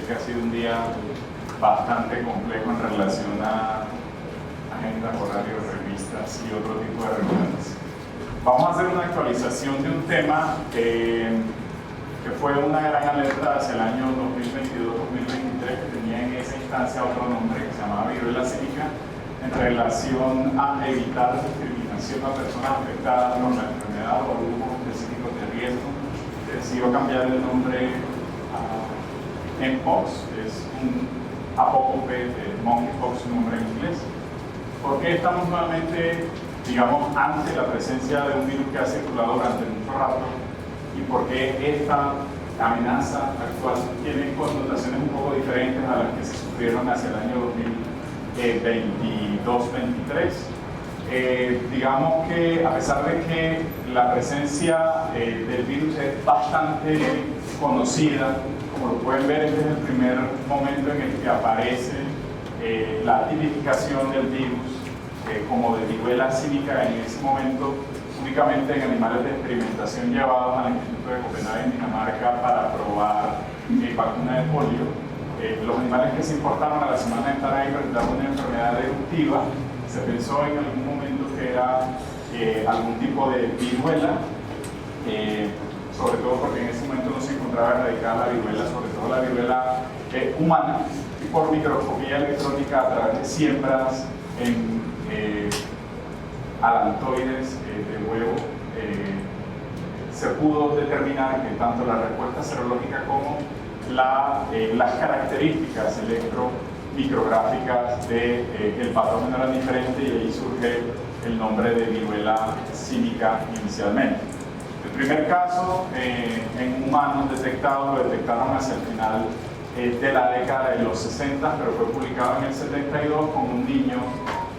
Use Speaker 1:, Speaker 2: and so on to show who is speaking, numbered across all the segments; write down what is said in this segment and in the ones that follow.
Speaker 1: sé que ha sido un día bastante complejo en relación a agendas, horarios, revistas y otro tipo de reuniones. Vamos a hacer una actualización de un tema que fue una gran alerta hacia el año 2022-2023, que tenía en esa instancia otro nombre que se llamaba viruela símica, en relación a evitar discriminación a personas afectadas por la enfermedad o grupos específicos de riesgo. Decidió cambiar el nombre a Mpox, es un apócope de monkeypox, su nombre en inglés. ¿Por qué estamos nuevamente, digamos, ante la presencia de un virus que ha circulado durante mucho rato? ¿Y por qué esta amenaza actual tiene connotaciones un poco diferentes a las que se sufrieron hacia el año 2022-23? Digamos que a pesar de que la presencia del virus es bastante conocida, como lo pueden ver, este es el primer momento en el que aparece la tipificación del virus como de viruela símica en ese momento, únicamente en animales de experimentación llevados al Instituto de Copenhague en Dinamarca para probar vacuna de polio. Los animales que se importaron a la semana de estar ahí presentaron una enfermedad eruptiva. Se pensó en algún momento que era algún tipo de viruela, sobre todo porque en ese momento no se encontraba erradicada la viruela, sobre todo la viruela humana, y por microscopía electrónica a través de siembras en alantoides de huevo, se pudo determinar que tanto la respuesta serológica como las características electromicrográficas del patógeno eran diferentes, y ahí surge el nombre de viruela símica inicialmente. El primer caso en humanos detectado lo detectaron hacia el final de la década de los 60, pero fue publicado en el 72 con un niño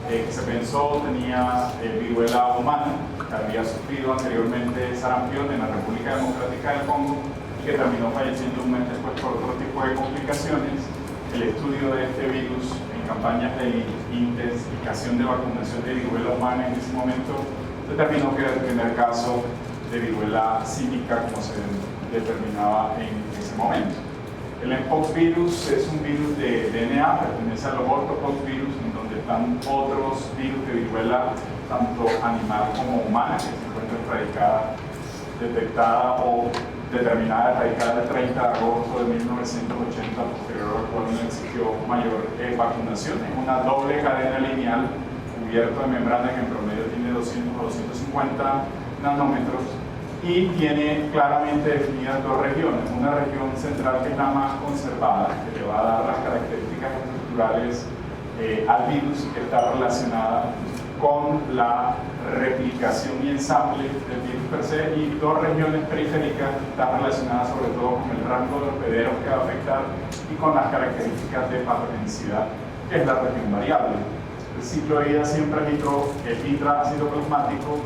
Speaker 1: que se pensó tenía viruela humana, que había sufrido anteriormente sarampión en la República Democrática del Congo y que terminó falleciendo un mes después por otro tipo de complicaciones. El estudio de este virus en campañas de intensificación de vacunación de viruela humana en ese momento determinó que era el primer caso de viruela símica, como se determinaba en ese momento. El Mpox virus es un virus de DNA, pertenece a los orthopox virus, en donde están otros virus de viruela, tanto animal como humana, que se encuentra detectada o determinada erradicada el 30 de agosto de 1980, posterior al cual no existió mayor vacunación. Es una doble cadena lineal cubierto de membrana que en promedio tiene 200 o 250 nanómetros, y tiene claramente definidas dos regiones. Una región central que es la más conservada, que le va a dar las características estructurales al virus, que está relacionada con la replicación y ensamble del virus per se, y dos regiones periféricas que están relacionadas sobre todo con el rango de hospederos que va a afectar y con las características de patogenicidad, que es la región variable. El ciclo de vida siempre es intravasitoplasmático,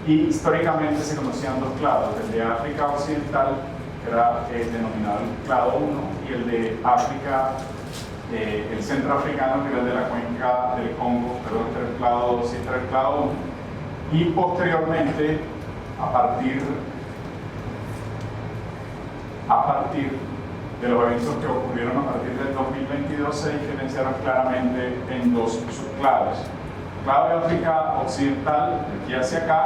Speaker 1: y históricamente se conocían dos clados, el de África Occidental, que era denominado el clado 1, y el de África, el centroafricano, que era el de la cuenca del Congo, perdón, entre el clado 2 y entre el clado 1. Y posteriormente, a partir de los eventos que ocurrieron a partir del 2022, se diferenciaron claramente en dos subclados. El clado de África Occidental, de aquí hacia acá,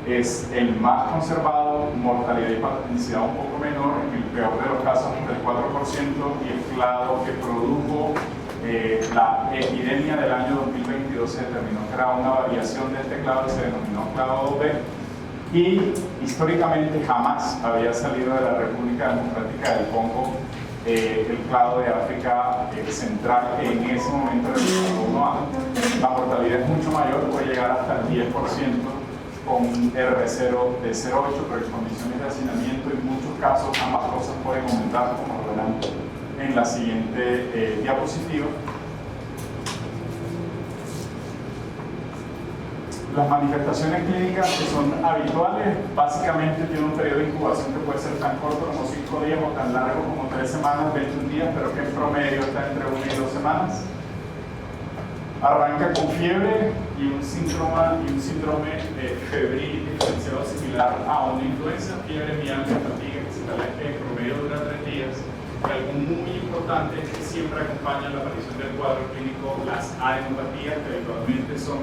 Speaker 1: es el más conservado, mortalidad y patogenicidad un poco menor, en el peor de los casos del 4%, y el clado que produjo la epidemia del año 2022 se determinó que era una variación de este clado y se denominó clado 2B, y históricamente jamás había salido de la República Democrática del Congo el clado de África Central, que en ese momento era el clado 1A. La mortalidad es mucho mayor, puede llegar hasta el 10%, con un R0 de 0,8, pero en condiciones de hacinamiento, en muchos casos ambas cosas pueden aumentar, como lo verán en la siguiente diapositiva. Las manifestaciones clínicas que son habituales, básicamente tienen un periodo de incubación que puede ser tan corto como 5 días o tan largo como 3 semanas, 21 días, pero que en promedio está entre 1 y 2 semanas. Arranca con fiebre y un síndrome febril diferenciado similar a una influenza, fiebre, mialgia, fatiga, que en promedio dura 3 días, Y algo muy importante es que siempre acompañan la aparición del cuadro clínico las adenopatías, que habitualmente son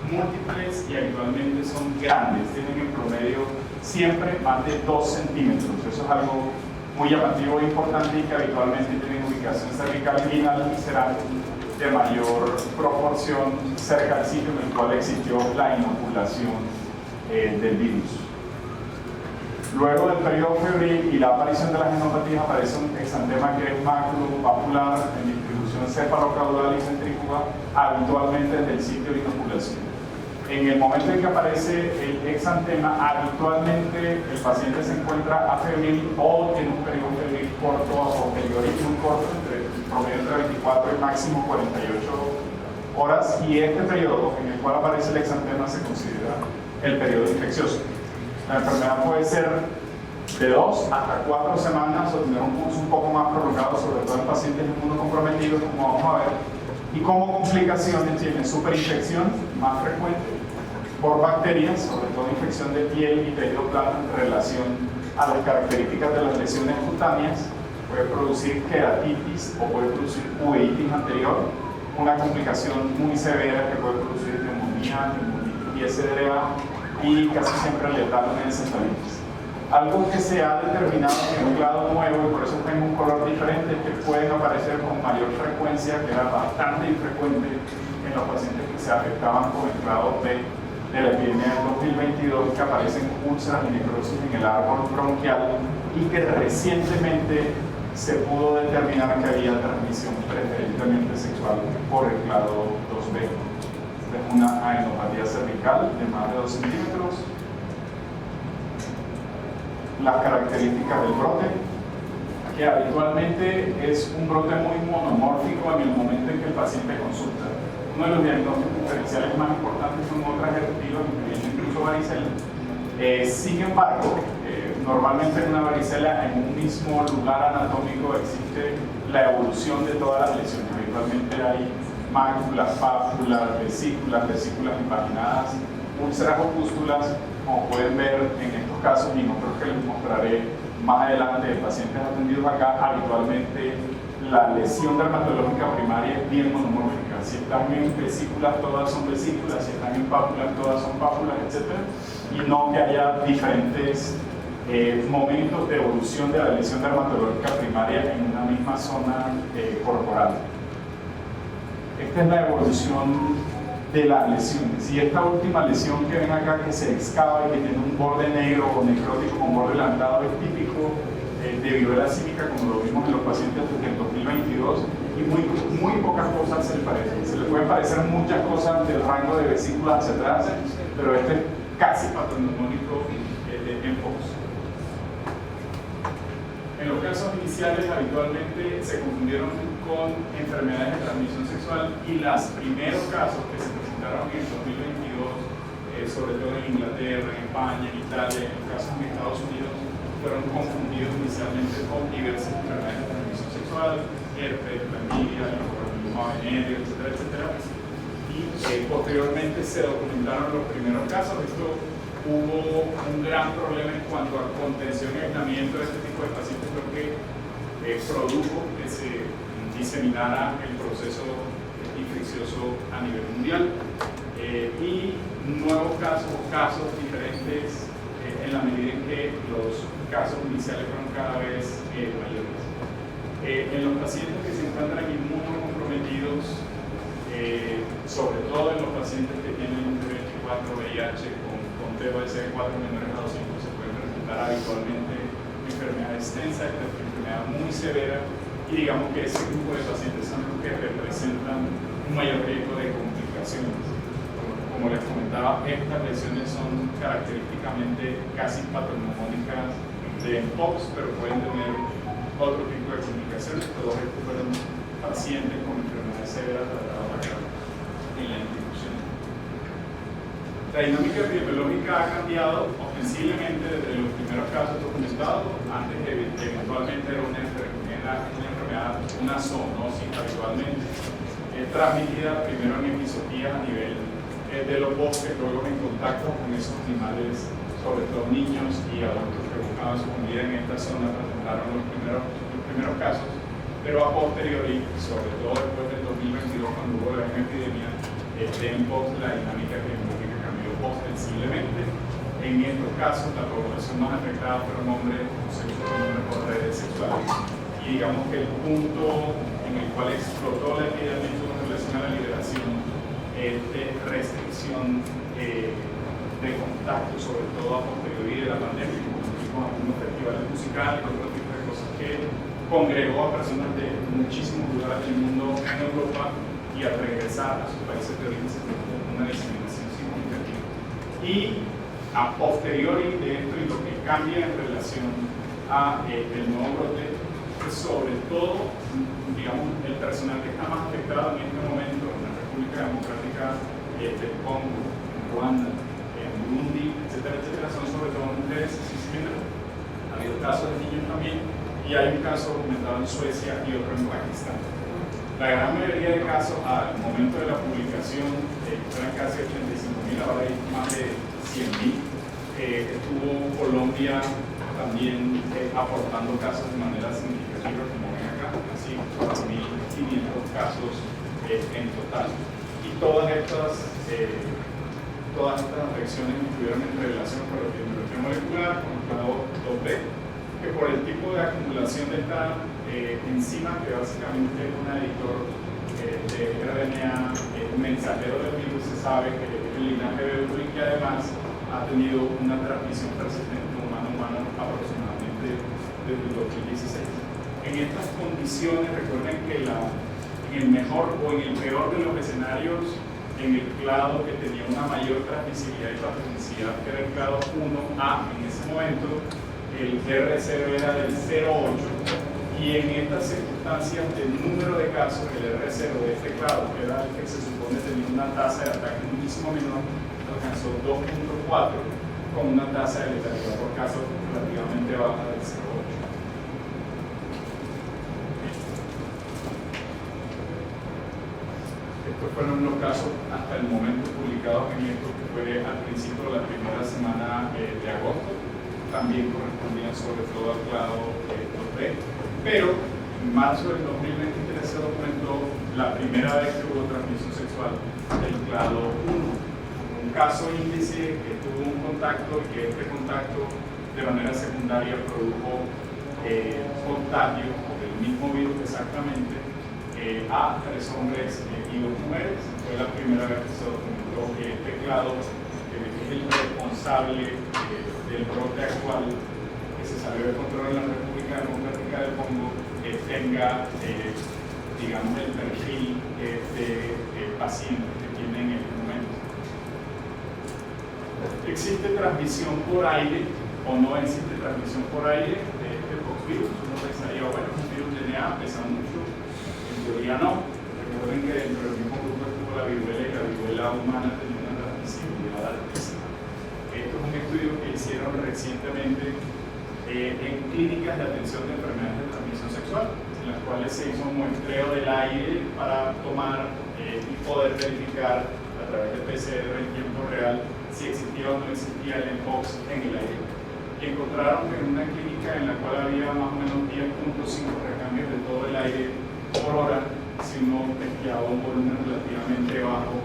Speaker 1: múltiples y habitualmente son grandes, tienen en promedio siempre más de 2 centímetros. Eso es algo muy llamativo e importante y que habitualmente tienen ubicación cervical y inguinal y serán de mayor proporción cerca del sitio en el cual existió la inoculación del virus. Luego del periodo febril y la aparición de las genopatías aparece un exantema que es maculopapular en distribución cefalocaudal y centrífuga, habitualmente desde el sitio de inoculación. En el momento en que aparece el exantema, habitualmente el paciente se encuentra afebril o tiene un periodo febril corto o posterior y muy corto, promedio entre 24 y máximo 48 horas, y este periodo en el cual aparece el exantema se considera el periodo infeccioso. La enfermedad puede ser de 2 hasta 4 semanas o tener un curso un poco más prolongado, sobre todo en pacientes inmunocomprometidos, como vamos a ver. Y como complicaciones tiene superinfección más frecuente por bacterias, sobre todo infección de piel y tejido plano en relación a las características de las lesiones cutáneas. Puede producir queratitis o puede producir uveitis anterior, una complicación muy severa que puede producir neumonía, neumonitis y SDA, y casi siempre letal en encefalitis. Algo que se ha determinado en un clado nuevo, y por eso tengo un color diferente, es que pueden aparecer con mayor frecuencia, que era bastante infrecuente en los pacientes que se afectaban con el clado B de la epidemia del 2022, que aparecen úlceras y necrosis en el árbol bronquial y que recientemente se pudo determinar que había transmisión preferentemente sexual por el clado 2B. Una adenopatía cervical de más de 2 centímetros. Las características del brote, que habitualmente es un brote muy monomórfico en el momento en que el paciente consulta. Uno de los diagnósticos diferenciales más importantes son otras ejercicios, incluso varicela. Sin embargo, normalmente en una varicela, en un mismo lugar anatómico, existe la evolución de todas las lesiones. Habitualmente hay máculas, pápulas, vesículas impaginadas, úlceras o pústulas, como pueden ver en estos casos y en otros que les mostraré más adelante de pacientes atendidos acá. Habitualmente la lesión dermatológica primaria es bien monomórfica. Si están en vesículas, todas son vesículas; si están en pápulas, todas son pápulas, etc. Y no que haya diferentes momentos de evolución de la lesión dermatológica primaria en una misma zona corporal. Esta es la evolución de las lesiones. Y esta última lesión que ven acá, que se excava y que tiene un borde negro o necrótico con borde lantado, es típico de viruela símica, como lo vimos en los pacientes desde el 2022, y muy pocas cosas se le parecen. Se le pueden parecer muchas cosas del rango de vesículas hacia atrás, pero este es casi patognomónico en pocos. En los casos iniciales habitualmente se confundieron con enfermedades de transmisión sexual, y los primeros casos que se presentaron en el 2022, sobre todo en Inglaterra, en España, en Italia, en casos en Estados Unidos, fueron confundidos inicialmente con diversas enfermedades de transmisión sexual, herpes, clamidia, linforangioma venéreo, etcétera, etcétera. Y posteriormente se documentaron los primeros casos. Esto hubo un gran problema en cuanto a contención y aislamiento de este tipo de pacientes, porque produjo que se diseminara el proceso infeccioso a nivel mundial. Y nuevos casos diferentes en la medida en que los casos iniciales fueron cada vez mayores. En los pacientes que se encuentran inmunocomprometidos, sobre todo en los pacientes que tienen un TB24 VIH con TOS4 menores a 200, se pueden presentar habitualmente enfermedad extensa, enfermedad muy severa, y digamos que ese grupo de pacientes son los que representan un mayor riesgo de complicaciones. Como les comentaba, estas lesiones son característicamente casi patognomónicas de POX, pero pueden tener otro tipo de complicaciones. Todos estos fueron pacientes con enfermedades severas tratados acá en la institución. La dinámica epidemiológica ha cambiado ostensiblemente desde los primeros casos documentados. Antes eventualmente era una enfermedad, una zoonosis habitualmente, transmitida primero en epizootía a nivel de los bosques, luego en contacto con esos animales, sobre todo niños y adultos que buscaban su comida en esta zona, presentaron los primeros casos, pero a posteriori, sobre todo después del 2022, cuando hubo la epidemia, en pos la dinámica epidemiológica cambió ostensiblemente. En estos casos, la población más afectada fueron hombres homosexuales por redes sexuales. Y digamos que el punto en el cual explotó la epidemia con relación a la liberación de restricción de contacto, sobre todo a posteriori de la pandemia, con algunos festivales musicales y otro tipo de cosas que congregó a personas de muchísimos lugares del mundo en Europa y al regresar a sus países de origen se produjo una diseminación significativa. Y a posteriori de esto y lo que cambia en relación a el nuevo brote, pues sobre todo, digamos, el personal que está más afectado en este momento en la República Democrática del Congo, en Ruanda, en Burundi, etcétera, etcétera, son sobre todo mujeres cisgénero. Ha habido casos de niños también, y hay un caso documentado en Suecia y otro en Pakistán. La gran mayoría de casos al momento de la publicación eran casi 85.000, ahora hay más de 100.000. Estuvo Colombia también aportando casos de manera significativa, como ven acá, así 4.500 casos en total. Y todas estas afecciones estuvieron en relación con la epidemiología molecular, con el clado 2B, que por el tipo de acumulación de esta enzima, que básicamente es un editor de RNA mensajero del virus, se sabe que el linaje B1 y que además ha tenido una transmisión persistente humano-humano aproximadamente desde el 2016. En estas condiciones, recuerden que en el mejor o en el peor de los escenarios, en el clado que tenía una mayor transmisibilidad y patogenicidad, que era el clado 1A en ese momento, el R0 era del 0,8, y en estas circunstancias el número de casos, el R0 de este clado, que era el que se supone tenía una tasa de ataque muchísimo menor, alcanzó 2.4 con una tasa de letalidad por caso relativamente baja del 0,8. Estos fueron los casos hasta el momento publicados en esto, que fue al principio de la primera semana de agosto. También correspondían sobre todo al clado 2B, pero en marzo del 2023 se documentó la primera vez que hubo transmisión sexual del clado 1, un caso índice que tuvo un contacto y que este contacto de manera secundaria produjo contagio del mismo virus exactamente a 3 hombres y 2 mujeres. Fue la primera vez que se documentó que este clado es el responsable del brote actual que se salió de control en la República Democrática del Congo, tenga, digamos, el perfil de pacientes que tienen en el momento. ¿Existe transmisión por aire o no existe transmisión por aire de este virus? Uno pensaría, bueno, un virus DNA pesa mucho, en teoría no. Recuerden que dentro del mismo grupo estuvo la viruela y la viruela humana tenía una transmisibilidad altísima. Esto es un estudio que hicieron recientemente en clínicas de atención de enfermedades de transmisión sexual, en las cuales se hizo un muestreo del aire para tomar y poder verificar a través de PCR en tiempo real si existía o no existía el mpox en el aire. Y encontraron que en una clínica en la cual había más o menos 10.5 recambios de todo el aire por hora, si uno testeaba un volumen relativamente bajo,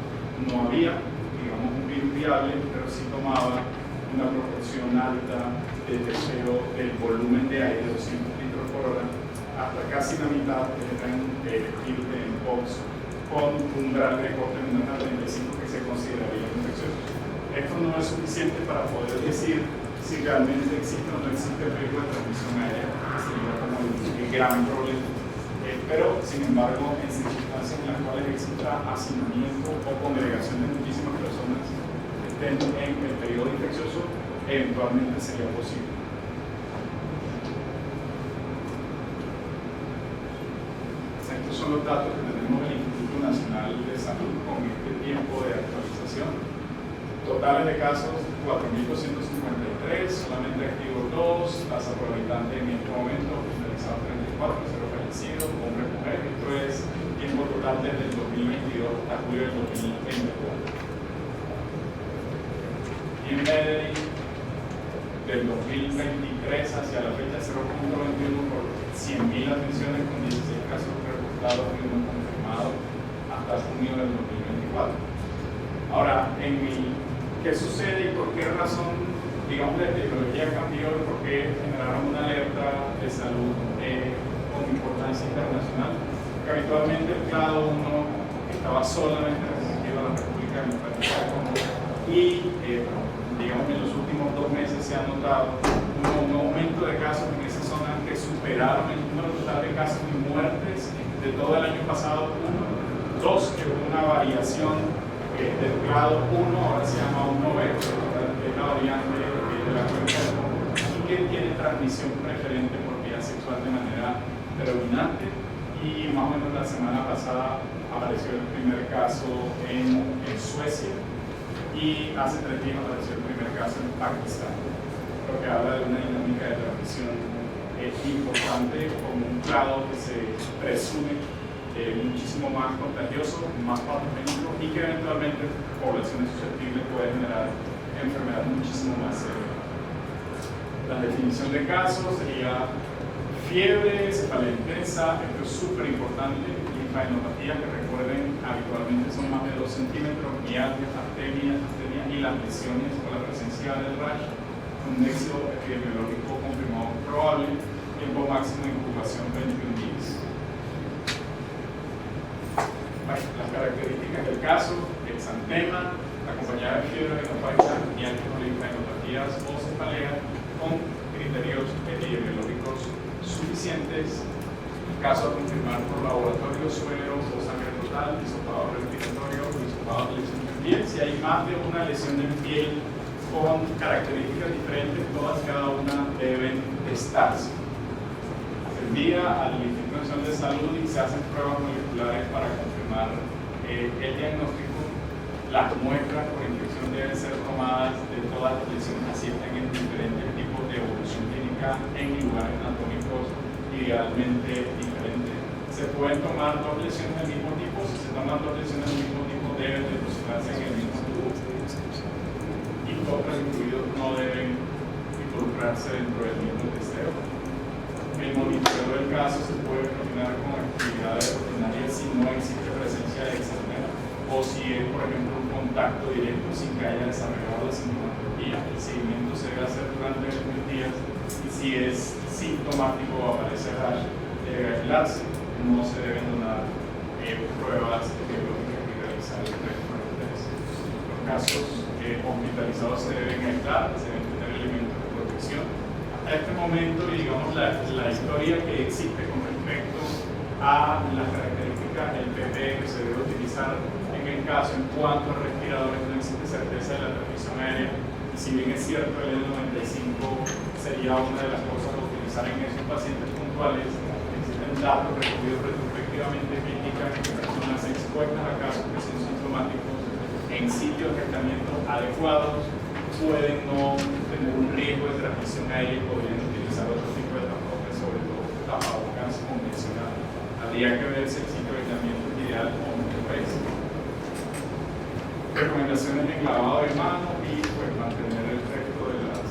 Speaker 1: no había, digamos, un virus viable, pero sí tomaba una proporción alta de testeo del volumen de aire, 200 litros por hora, hasta casi la mitad eran virus de mpox con un umbral de corte de 1,35 que se consideraría infeccioso. Esto no es suficiente para poder decir si realmente existe o no existe el riesgo de transmisión aérea, que sería como el gran problema. Pero, sin embargo, en circunstancias en las cuales exista hacinamiento o congregación de muchísimas personas que estén en el periodo infeccioso, eventualmente sería posible. Estos son los datos que tenemos del Instituto Nacional de Salud con este tiempo de actualización. Totales de casos 4.253, solamente activos 2, tasa por habitante en este momento, hospitalizado 34, 0 fallecidos, hombres y mujeres. Esto es tiempo total desde el 2022 hasta julio del 2024. Y en Medellín, del 2023 hacia la fecha 0.21 por 100.000 atenciones con 16 casos reportados y uno confirmado hasta junio del 2024. Ahora, ¿qué sucede y por qué razón, digamos, la epidemiología cambió y por qué generaron una alerta de salud con importancia internacional? Porque habitualmente el clado 1 estaba solamente restringido a la República Democrática del Congo y, digamos, en los últimos 2 meses se ha notado un aumento de casos en esa zona que superaron el número total de casos y muertes de todo el año pasado. 2, que hubo una variación del grado 1, ahora se llama 1B, que es la variante de la cuenca del Congo, y que tiene transmisión preferente por vía sexual de manera predominante. Y más o menos la semana pasada apareció el primer caso en Suecia y hace 3 días apareció el primer caso en Pakistán. Creo que habla de una dinámica de transmisión importante, como un clado que se presume muchísimo más contagioso, más patogénico y que eventualmente poblaciones susceptibles puede generar enfermedades muchísimo más severas. La definición de casos sería fiebre, cefalea intensa, esto es súper importante, linfadenopatía, que recuerden habitualmente son más de 2 centímetros, mialgias, arterias y las lesiones con la presencia del rash, un nexo epidemiológico confirmado probable, tiempo máximo de incubación 21 días. Bueno, las características del caso: exantema, acompañada de fiebre renofágica, mialgias o linfadenopatías o cefalea, con criterios epidemiológicos suficientes. Caso a confirmar por laboratorio, suero o sangre total, hisopado respiratorio o hisopado de lesión de piel. Si hay más de una lesión de piel con características diferentes, todas cada una deben testarse. Se envía al Instituto Nacional de Salud y se hacen pruebas moleculares para confirmar el diagnóstico. Las muestras por infección deben ser tomadas de todas las lesiones que existen en diferentes tipos de evolución clínica en lugares anatómicos idealmente diferentes. Se pueden tomar 2 lesiones del mismo tipo. Si se toman 2 lesiones del mismo tipo, deben depositarse en el mismo tubo y otros incluidos no deben involucrarse dentro del mismo testeo. El monitoreo del caso se puede coordinar con actividades ordinarias si no existe presencia de exantema o si es, por ejemplo, un contacto directo sin que haya desarrollado la sintomatología. El seguimiento se debe hacer durante 21 días y si es sintomático o aparece rash, debe aislarse. No se deben donar pruebas biológicas y realizar el resto de test. Los casos hospitalizados se deben aislar, se deben tener elementos de protección. Hasta este momento, digamos, la historia que existe con respecto a las características del PPE que se debe utilizar en el caso en cuanto a respiradores, no existe certeza de la transmisión aérea. Y si bien es cierto, el N95 sería una de las cosas a utilizar en esos pacientes puntuales, existen datos recogidos retrospectivamente que indican que personas expuestas a casos que son sintomáticos en sitios de tratamiento adecuados pueden no tener un riesgo de transmisión aérea y podrían utilizar otro tipo de transporte, sobre todo tapabocas convencional. Habría que ver si el sitio de tratamiento es ideal o no es. Recomendaciones en lavado de manos y pues mantener el resto de las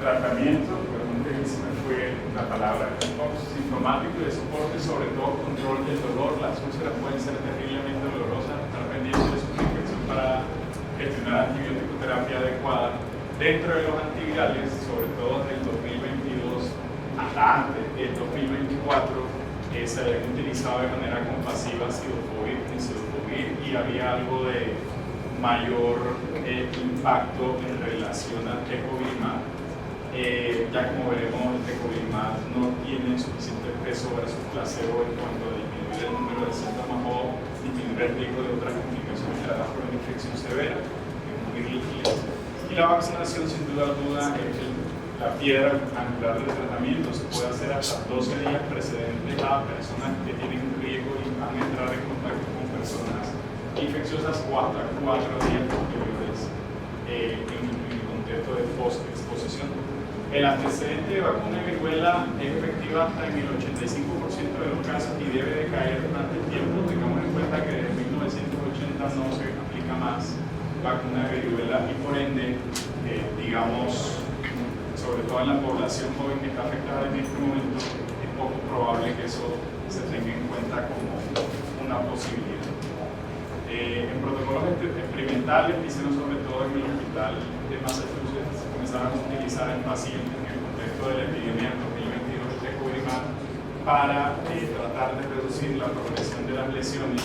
Speaker 1: tratamiento, perdón que se me fue la palabra, sintomático y de soporte, sobre todo control del dolor. Las úlceras pueden ser terriblemente dolorosas, estar pendiente de su infección para gestionar antibiótico-terapia adecuada. Dentro de los antivirales, sobre todo desde el 2022 hasta antes del 2024, se habían utilizado de manera compasiva Cidofovir y Cidofovir, y había algo de mayor impacto en relación al Tecovirimat. Ya como veremos, el Tecovirimat no tiene suficiente peso versus placebo en cuanto a disminuir el número de síntomas o disminuir el riesgo de otras complicaciones generadas por una infección severa, y la vacunación, sin duda alguna, es la piedra angular del tratamiento. Se puede hacer hasta 12 días precedentes a personas que tienen un riesgo y van a entrar en contacto con personas infecciosas, o hasta 4 días posteriores en el contexto de post-exposición. El antecedente de vacuna de viruela es efectiva hasta en el 85% de los casos y debe de caer durante el tiempo. Tengamos en cuenta que desde 1980 no se aplica más vacuna de viruela y por ende, digamos, sobre todo en la población joven que está afectada en este momento, es poco probable que eso se tenga en cuenta como una posibilidad. En protocolos experimentales, hicieron sobre todo en el hospital de Massachusetts, comenzaron a utilizar en pacientes en el contexto de la epidemia 2022 de COVID-19 para tratar de reducir la progresión de las lesiones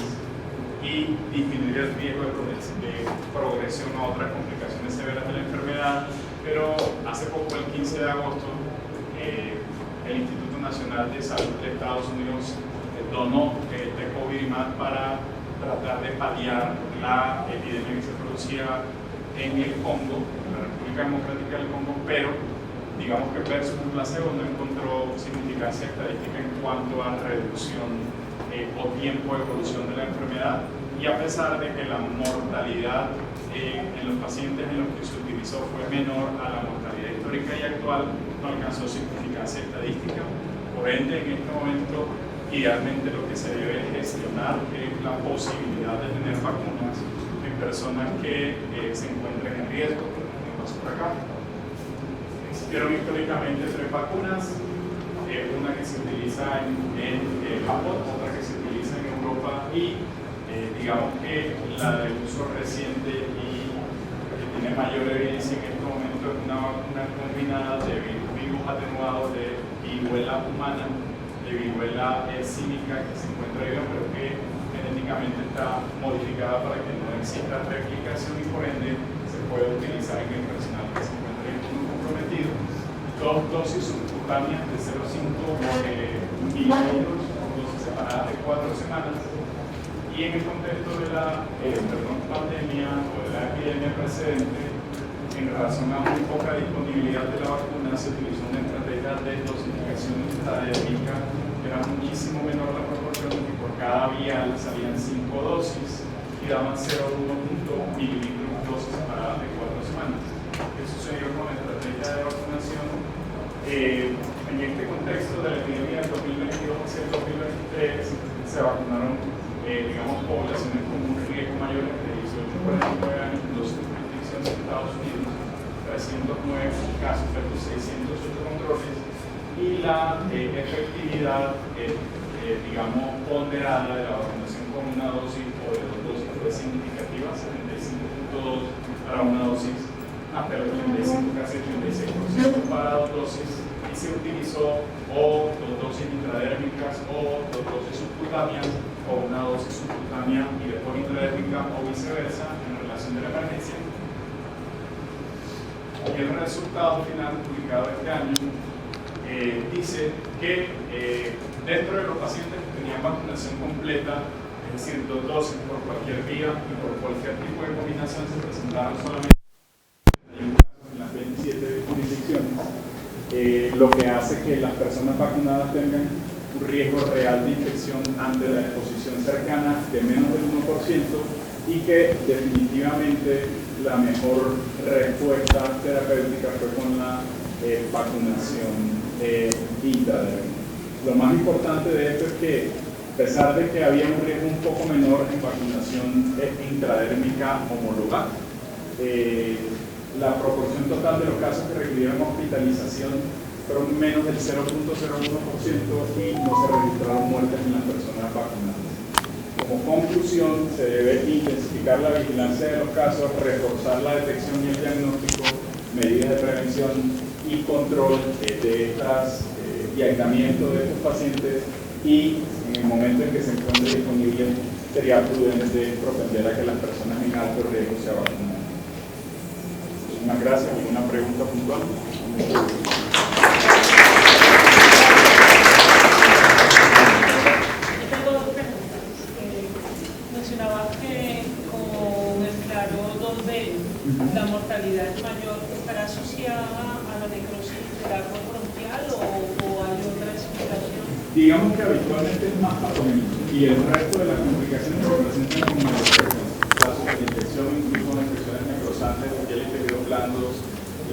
Speaker 1: y disminuir el riesgo de progresión a otras complicaciones severas de la enfermedad. Pero hace poco, el 15 de agosto, el Instituto Nacional de Salud de Estados Unidos donó Tecovirimat para tratar de paliar la epidemia que se producía en el Congo, en la República Democrática del Congo, pero digamos que versus un placebo no encontró significancia estadística en cuanto a reducción o tiempo de evolución de la enfermedad, y a pesar de que la mortalidad en los pacientes en los que se utilizó fue menor a la mortalidad histórica y actual, no alcanzó significancia estadística. Por ende, en este momento, idealmente lo que se debe gestionar es la posibilidad de tener vacunas en personas que se encuentren en riesgo, como pasó por acá. Existieron históricamente 3 vacunas, una que se utiliza en Japón, otra que se utiliza en Europa y digamos que la de uso reciente y que tiene mayor evidencia en este momento es una vacuna combinada de virus atenuado de viruela humana, de viruela símica, que se encuentra viva pero que genéticamente está modificada para que no exista replicación y por ende se puede utilizar en el personal que se encuentra inmunocomprometido. 2 dosis subcutáneas de 0,5 mililitros, dosis separadas de 4 semanas. Y en el contexto de la pandemia o de la epidemia precedente, en relación a muy poca disponibilidad de la vacuna, se utilizó una estrategia de dosificación intradérmica que era muchísimo menor la proporción, y por cada vial salían 5 dosis y daban 0,1 mililitros dosis separadas de 4 semanas. ¿Qué sucedió con la estrategia de vacunación? En este contexto de la epidemia del 2022 hacia el 2023 se vacunaron digamos, poblaciones con un riesgo mayor de 18 a 49 años en 2 jurisdicciones de Estados Unidos, 309 casos versus 608 controles, y la efectividad, digamos, ponderada de la vacunación con una dosis o de 2 dosis fue significativa, 75.2 para una dosis, hasta el 85, casi 86% para 2 dosis, y se utilizó o 2 dosis intradérmicas o 2 dosis subcutáneas, o una dosis subcutánea y después intradérmica o viceversa en relación de la emergencia. Y el resultado final publicado este año dice que dentro de los pacientes que tenían vacunación completa, es decir, 2 dosis por cualquier vía y por cualquier tipo de combinación, se presentaron solamente en las 27 jurisdicciones, lo que hace que las personas vacunadas tengan un riesgo real de infección ante la exposición cercana de menos del 1% y que definitivamente la mejor respuesta terapéutica fue con la vacunación intradérmica. Lo más importante de esto es que, a pesar de que había un riesgo un poco menor en vacunación intradérmica homologada, la proporción total de los casos que requirieron hospitalización fueron menos del 0,01% y no se registraron muertes en las personas vacunadas. Como conclusión, se debe intensificar la vigilancia de los casos, reforzar la detección y el diagnóstico, medidas de prevención y control de estas y aislamiento de estos pacientes, y en el momento en que se encuentre disponible sería prudente propender a que las personas en alto riesgo se vacunen. Muchas gracias. ¿Alguna pregunta puntual?
Speaker 2: nivel, la mortalidad es mayor, ¿estará asociada a la necrosis del árbol bronquial o hay otra explicación?
Speaker 1: Digamos que habitualmente es más patogénico y el resto de las complicaciones se presentan como manifestaciones. La superinfección, incluso las infecciones necrosantes de piel interior blandos,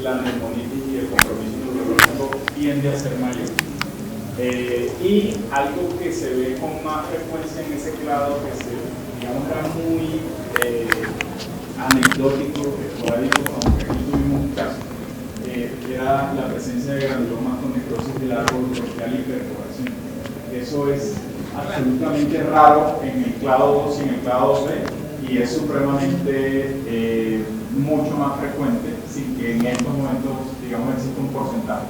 Speaker 1: la neumonitis y el compromiso neurológico tiende a ser mayor. Y algo que se ve con más frecuencia en ese clado, que se, digamos, era muy anecdótico, esporádico, aunque aquí tuvimos un caso, era la presencia de granulomas con necrosis del árbol bronquial y perforación. Eso es absolutamente raro en el clado 2 y en el clado 2B, y es supremamente mucho más frecuente, sin que en estos momentos, digamos, exista un porcentaje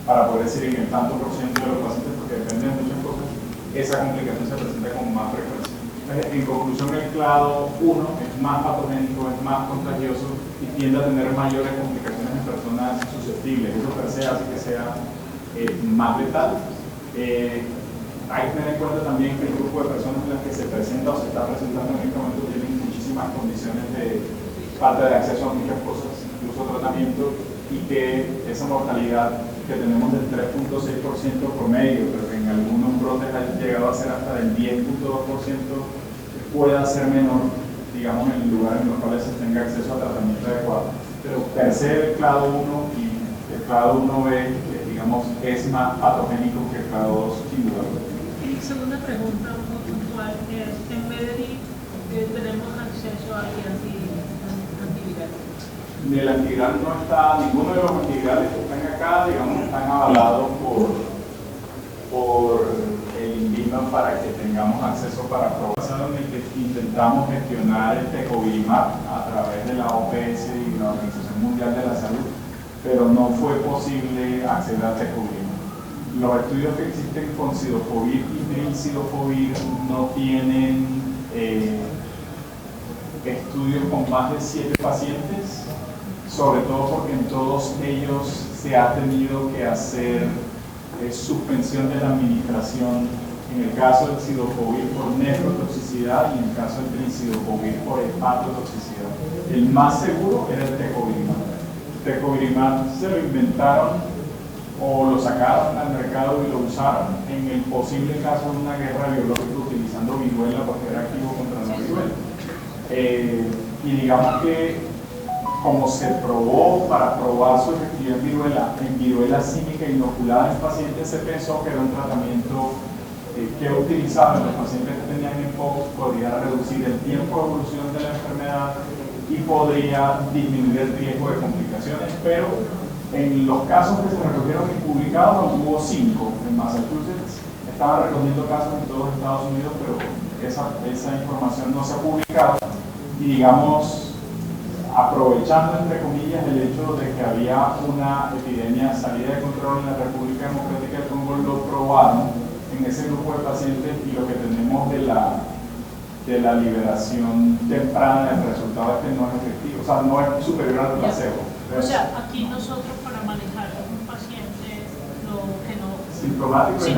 Speaker 1: para poder decir en el tanto por ciento de los pacientes, porque depende de muchas cosas, esa complicación se presenta con más frecuencia. En conclusión, el clado 1 es más patogénico, es más contagioso y tiende a tener mayores complicaciones en personas susceptibles. Eso per se hace que sea más letal. Hay que tener en cuenta también que el grupo de personas en las que se presenta o se está presentando en este momento tienen muchísimas condiciones de falta de acceso a muchas cosas, incluso tratamiento, y que esa mortalidad que tenemos del 3.6% promedio, pero que en algunos brotes ha llegado a ser hasta del 10.2%, pueda ser menor, digamos, en lugares en los cuales se tenga acceso a tratamiento adecuado. Pero per se el clado 1 y el clado 1B, digamos, es más patogénico que el clado 2, sin duda.
Speaker 2: Y segunda pregunta muy puntual es, en Medellín tenemos acceso a antiviral.
Speaker 1: Del antiviral no está, ninguno de los antivirales que están acá, digamos, están avalados por el INVIMA para que tengamos acceso para probar. En el que intentamos gestionar el tecovimab a través de la OPS y la Organización Mundial de la Salud, pero no fue posible acceder al tecovimab. Los estudios que existen con cidofovir y trilcidofovir no tienen estudios con más de 7 pacientes, sobre todo porque en todos ellos se ha tenido que hacer suspensión de la administración, en el caso del cidofovir por nefrotoxicidad y en el caso del trilcidofovir por hepatotoxicidad. El más seguro era el tecovimab. El tecovimab se lo inventaron o lo sacaron al mercado y lo usaron en el posible caso de una guerra biológica utilizando viruela porque era activo contra la viruela. Y digamos que como se probó para probar su efectividad en viruela símica inoculada en pacientes, se pensó que era un tratamiento que utilizado en los pacientes que tenían mpox podría reducir el tiempo de evolución de la enfermedad y podría disminuir el riesgo de complicaciones, pero en los casos que se recogieron y publicados hubo 5 en Massachusetts. Estaban recogiendo casos en todos Estados Unidos, pero esa información no se ha publicado y, digamos, aprovechando entre comillas el hecho de que había una epidemia salida de control en la República Democrática del Congo, lo probaron en ese grupo de pacientes y lo que tenemos de la liberación temprana del resultado es que no es efectivo, o sea, no es superior al placebo.
Speaker 2: O sea, aquí nosotros para manejar a un paciente que no
Speaker 1: sintomático y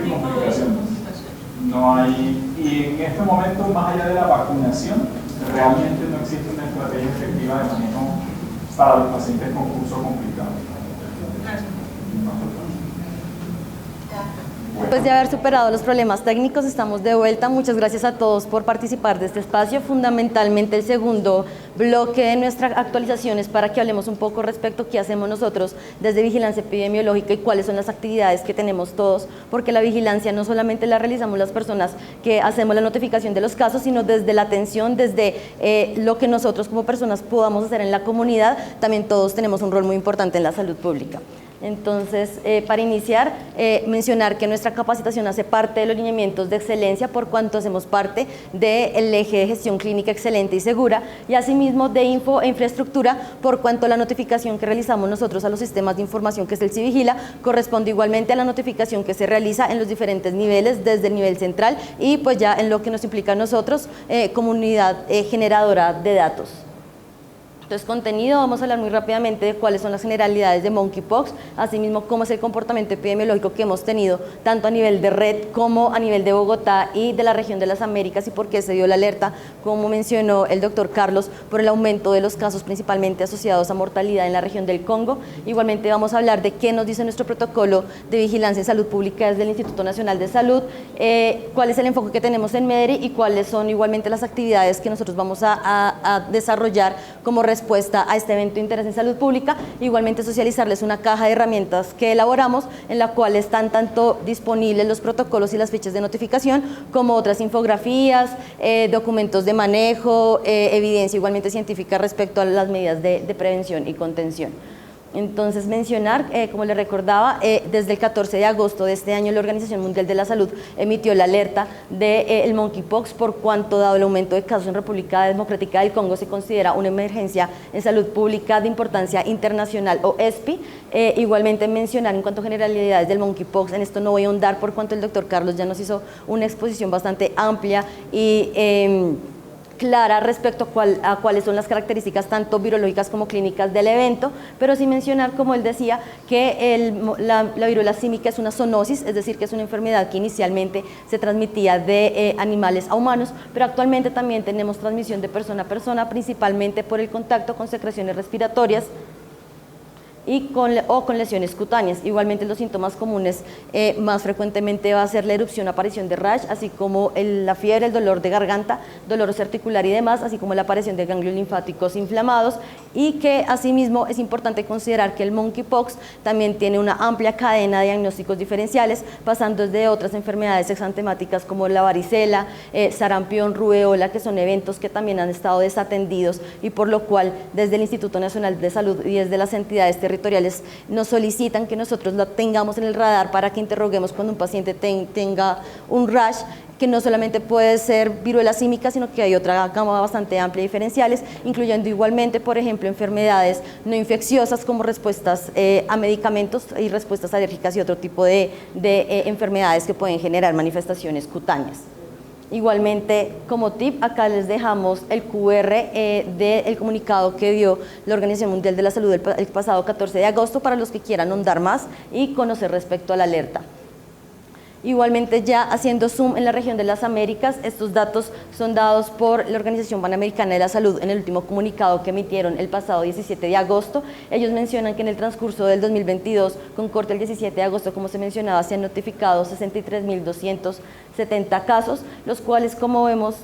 Speaker 1: complicaciones. No hay, y en este momento, más allá de la vacunación, realmente no existe una estrategia efectiva de manejo para los pacientes con curso complicado.
Speaker 2: Gracias.
Speaker 3: Después de haber superado los problemas técnicos, estamos de vuelta. Muchas gracias a todos por participar de este espacio. Fundamentalmente el segundo bloque de nuestra actualización es para que hablemos un poco respecto a qué hacemos nosotros desde vigilancia epidemiológica y cuáles son las actividades que tenemos todos, porque la vigilancia no solamente la realizamos las personas que hacemos la notificación de los casos, sino desde la atención, desde lo que nosotros como personas podamos hacer en la comunidad. También todos tenemos un rol muy importante en la salud pública. Entonces, para iniciar, mencionar que nuestra capacitación hace parte de los lineamientos de excelencia por cuanto hacemos parte del eje de gestión clínica excelente y segura y asimismo de info e infraestructura por cuanto la notificación que realizamos nosotros a los sistemas de información que es el Civigila corresponde igualmente a la notificación que se realiza en los diferentes niveles desde el nivel central y pues ya en lo que nos implica a nosotros comunidad generadora de datos. Entonces, contenido, vamos a hablar muy rápidamente de cuáles son las generalidades de monkeypox, asimismo cómo es el comportamiento epidemiológico que hemos tenido tanto a nivel de red como a nivel de Bogotá y de la región de las Américas y por qué se dio la alerta, como mencionó el doctor Carlos, por el aumento de los casos principalmente asociados a mortalidad en la región del Congo. Igualmente vamos a hablar de qué nos dice nuestro protocolo de vigilancia en salud pública desde el Instituto Nacional de Salud, cuál es el enfoque que tenemos en MEDRI y cuáles son igualmente las actividades que nosotros vamos a desarrollar como respuesta a este evento de interés en salud pública. Igualmente socializarles una caja de herramientas que elaboramos en la cual están tanto disponibles los protocolos y las fichas de notificación como otras infografías, documentos de manejo, evidencia igualmente científica respecto a las medidas de prevención y contención. Entonces mencionar, como les recordaba, desde el 14 de agosto de este año la Organización Mundial de la Salud emitió la alerta del monkeypox por cuanto dado el aumento de casos en República Democrática del Congo se considera una emergencia en salud pública de importancia internacional o ESPI. Igualmente mencionar en cuanto a generalidades del monkeypox, en esto no voy a ahondar por cuanto el doctor Carlos ya nos hizo una exposición bastante amplia y clara respecto a cuáles son las características tanto virológicas como clínicas del evento, pero sí mencionar, como él decía, que la viruela símica es una zoonosis, es decir, que es una enfermedad que inicialmente se transmitía de animales a humanos, pero actualmente también tenemos transmisión de persona a persona, principalmente por el contacto con secreciones respiratorias y con lesiones cutáneas. Igualmente los síntomas comunes más frecuentemente va a ser la erupción, aparición de rash, así como la fiebre, el dolor de garganta, dolor articular y demás, así como la aparición de ganglios linfáticos inflamados, y que asimismo es importante considerar que el monkeypox también tiene una amplia cadena de diagnósticos diferenciales, pasando desde otras enfermedades exantemáticas como la varicela, sarampión, rubeola, que son eventos que también han estado desatendidos y por lo cual desde el Instituto Nacional de Salud y desde las entidades territoriales nos solicitan que nosotros la tengamos en el radar para que interroguemos cuando un paciente tenga un rash, que no solamente puede ser viruela símica, sino que hay otra gama bastante amplia de diferenciales, incluyendo igualmente, por ejemplo, enfermedades no infecciosas como respuestas a medicamentos y respuestas alérgicas y otro tipo de enfermedades que pueden generar manifestaciones cutáneas. Igualmente, como tip, acá les dejamos el QR del comunicado que dio la Organización Mundial de la Salud el pasado 14 de agosto para los que quieran ahondar más y conocer respecto a la alerta. Igualmente, ya haciendo zoom en la región de las Américas, estos datos son dados por la Organización Panamericana de la Salud en el último comunicado que emitieron el pasado 17 de agosto. Ellos mencionan que en el transcurso del 2022, con corte el 17 de agosto, como se mencionaba, se han notificado 63.270 casos, los cuales, como vemos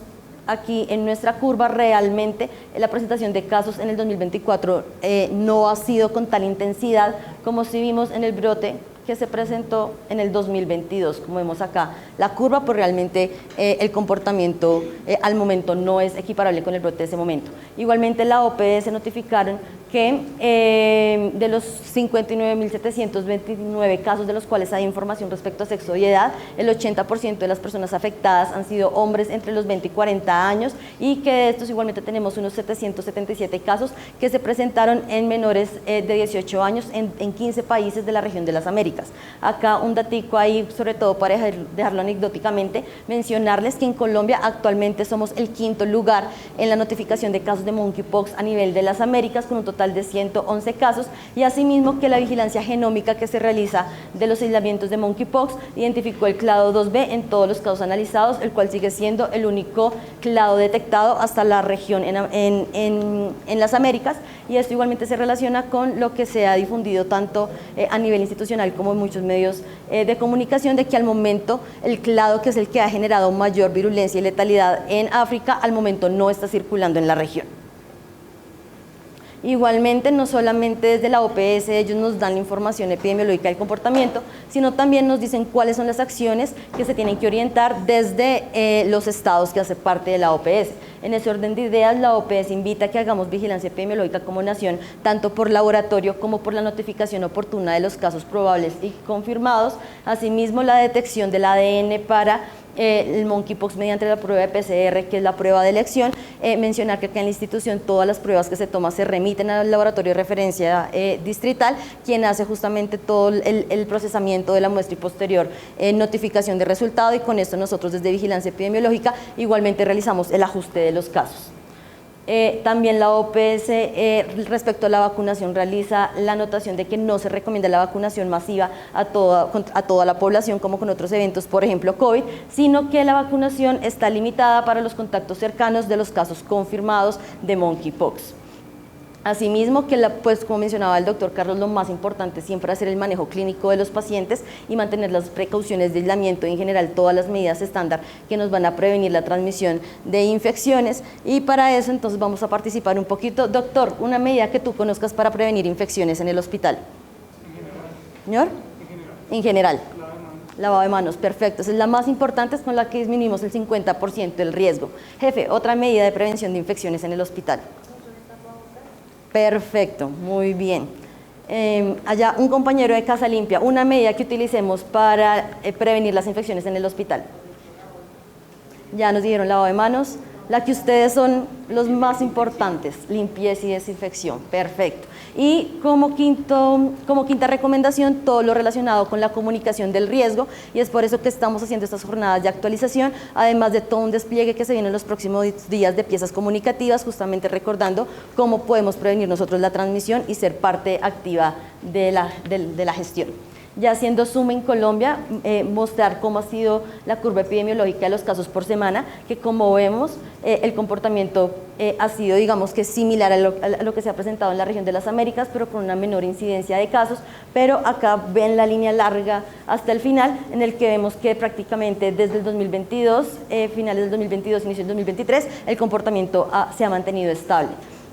Speaker 3: aquí en nuestra curva, realmente la presentación de casos en el 2024 no ha sido con tal intensidad como si vimos en el brote que se presentó en el 2022, como vemos acá la curva, pues realmente el comportamiento al momento no es equiparable con el brote de ese momento. Igualmente la OPS notificaron que de los 59.729 casos de los cuales hay información respecto a sexo y edad, el 80% de las personas afectadas han sido hombres entre los 20 y 40 años y que de estos igualmente tenemos unos 777 casos que se presentaron en menores de 18 años en 15 países de la región de las Américas. Acá un datico ahí, sobre todo para dejarlo anecdóticamente, mencionarles que en Colombia actualmente somos el 5º lugar en la notificación de casos de monkeypox a nivel de las Américas, con un total de 111 casos, y asimismo que la vigilancia genómica que se realiza de los aislamientos de monkeypox identificó el clado 2B en todos los casos analizados, el cual sigue siendo el único clado detectado hasta la región en las Américas, y esto igualmente se relaciona con lo que se ha difundido tanto a nivel institucional como en muchos medios de comunicación, de que al momento el clado, que es el que ha generado mayor virulencia y letalidad en África, al momento no está circulando en la región. Igualmente, no solamente desde la OPS ellos nos dan la información epidemiológica del comportamiento, sino también nos dicen cuáles son las acciones que se tienen que orientar desde los estados que hacen parte de la OPS. En ese orden de ideas, la OPS invita a que hagamos vigilancia epidemiológica como nación, tanto por laboratorio como por la notificación oportuna de los casos probables y confirmados, asimismo la detección del ADN para el monkeypox mediante la prueba de PCR, que es la prueba de elección. Mencionar que acá en la institución todas las pruebas que se toman se remiten al laboratorio de referencia distrital, quien hace justamente todo el procesamiento de la muestra y posterior notificación de resultado, y con esto nosotros desde Vigilancia Epidemiológica igualmente realizamos el ajuste de los casos. También la OPS respecto a la vacunación realiza la anotación de que no se recomienda la vacunación masiva a toda la población como con otros eventos, por ejemplo COVID, sino que la vacunación está limitada para los contactos cercanos de los casos confirmados de monkeypox. Asimismo, pues como mencionaba el doctor Carlos, lo más importante siempre es hacer el manejo clínico de los pacientes y mantener las precauciones de aislamiento y en general todas las medidas estándar que nos van a prevenir la transmisión de infecciones, y para eso entonces vamos a participar un poquito. Doctor, una medida que tú conozcas para prevenir infecciones en el hospital. ¿Señor? En general. Lavado de manos, perfecto. Esa es la más importante, es con la que disminuimos el 50% del riesgo. Jefe, otra medida de prevención de infecciones en el hospital. Perfecto, muy bien. Allá un compañero de Casa Limpia, una medida que utilicemos para prevenir las infecciones en el hospital. Ya nos dijeron lavado de manos. La que ustedes son los más importantes, limpieza y desinfección, perfecto. Y como quinta recomendación, todo lo relacionado con la comunicación del riesgo, y es por eso que estamos haciendo estas jornadas de actualización, además de todo un despliegue que se viene en los próximos días de piezas comunicativas, justamente recordando cómo podemos prevenir nosotros la transmisión y ser parte activa de la gestión. Ya haciendo zoom en Colombia, mostrar cómo ha sido la curva epidemiológica de los casos por semana, que como vemos, el comportamiento ha sido, digamos que similar a lo que se ha presentado en la región de las Américas, pero con una menor incidencia de casos, pero acá ven la línea larga hasta el final, en el que vemos que prácticamente desde el 2022, finales del 2022, inicio del 2023, el comportamiento se ha mantenido estable.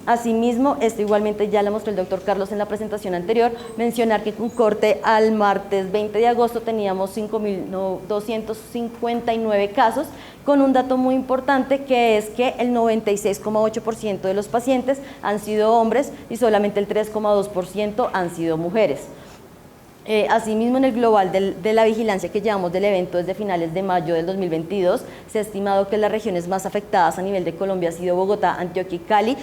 Speaker 3: Asimismo, esto igualmente ya lo mostró el doctor Carlos en la presentación anterior, mencionar que con corte al martes 20 de agosto teníamos 5.259 casos, con un dato muy importante que es que el 96,8% de los pacientes han sido hombres y solamente el 3,2% han sido mujeres. Asimismo, en el global de la vigilancia que llevamos del evento desde finales de mayo del 2022, se ha estimado que las regiones más afectadas a nivel de Colombia ha sido Bogotá, Antioquia y Cali,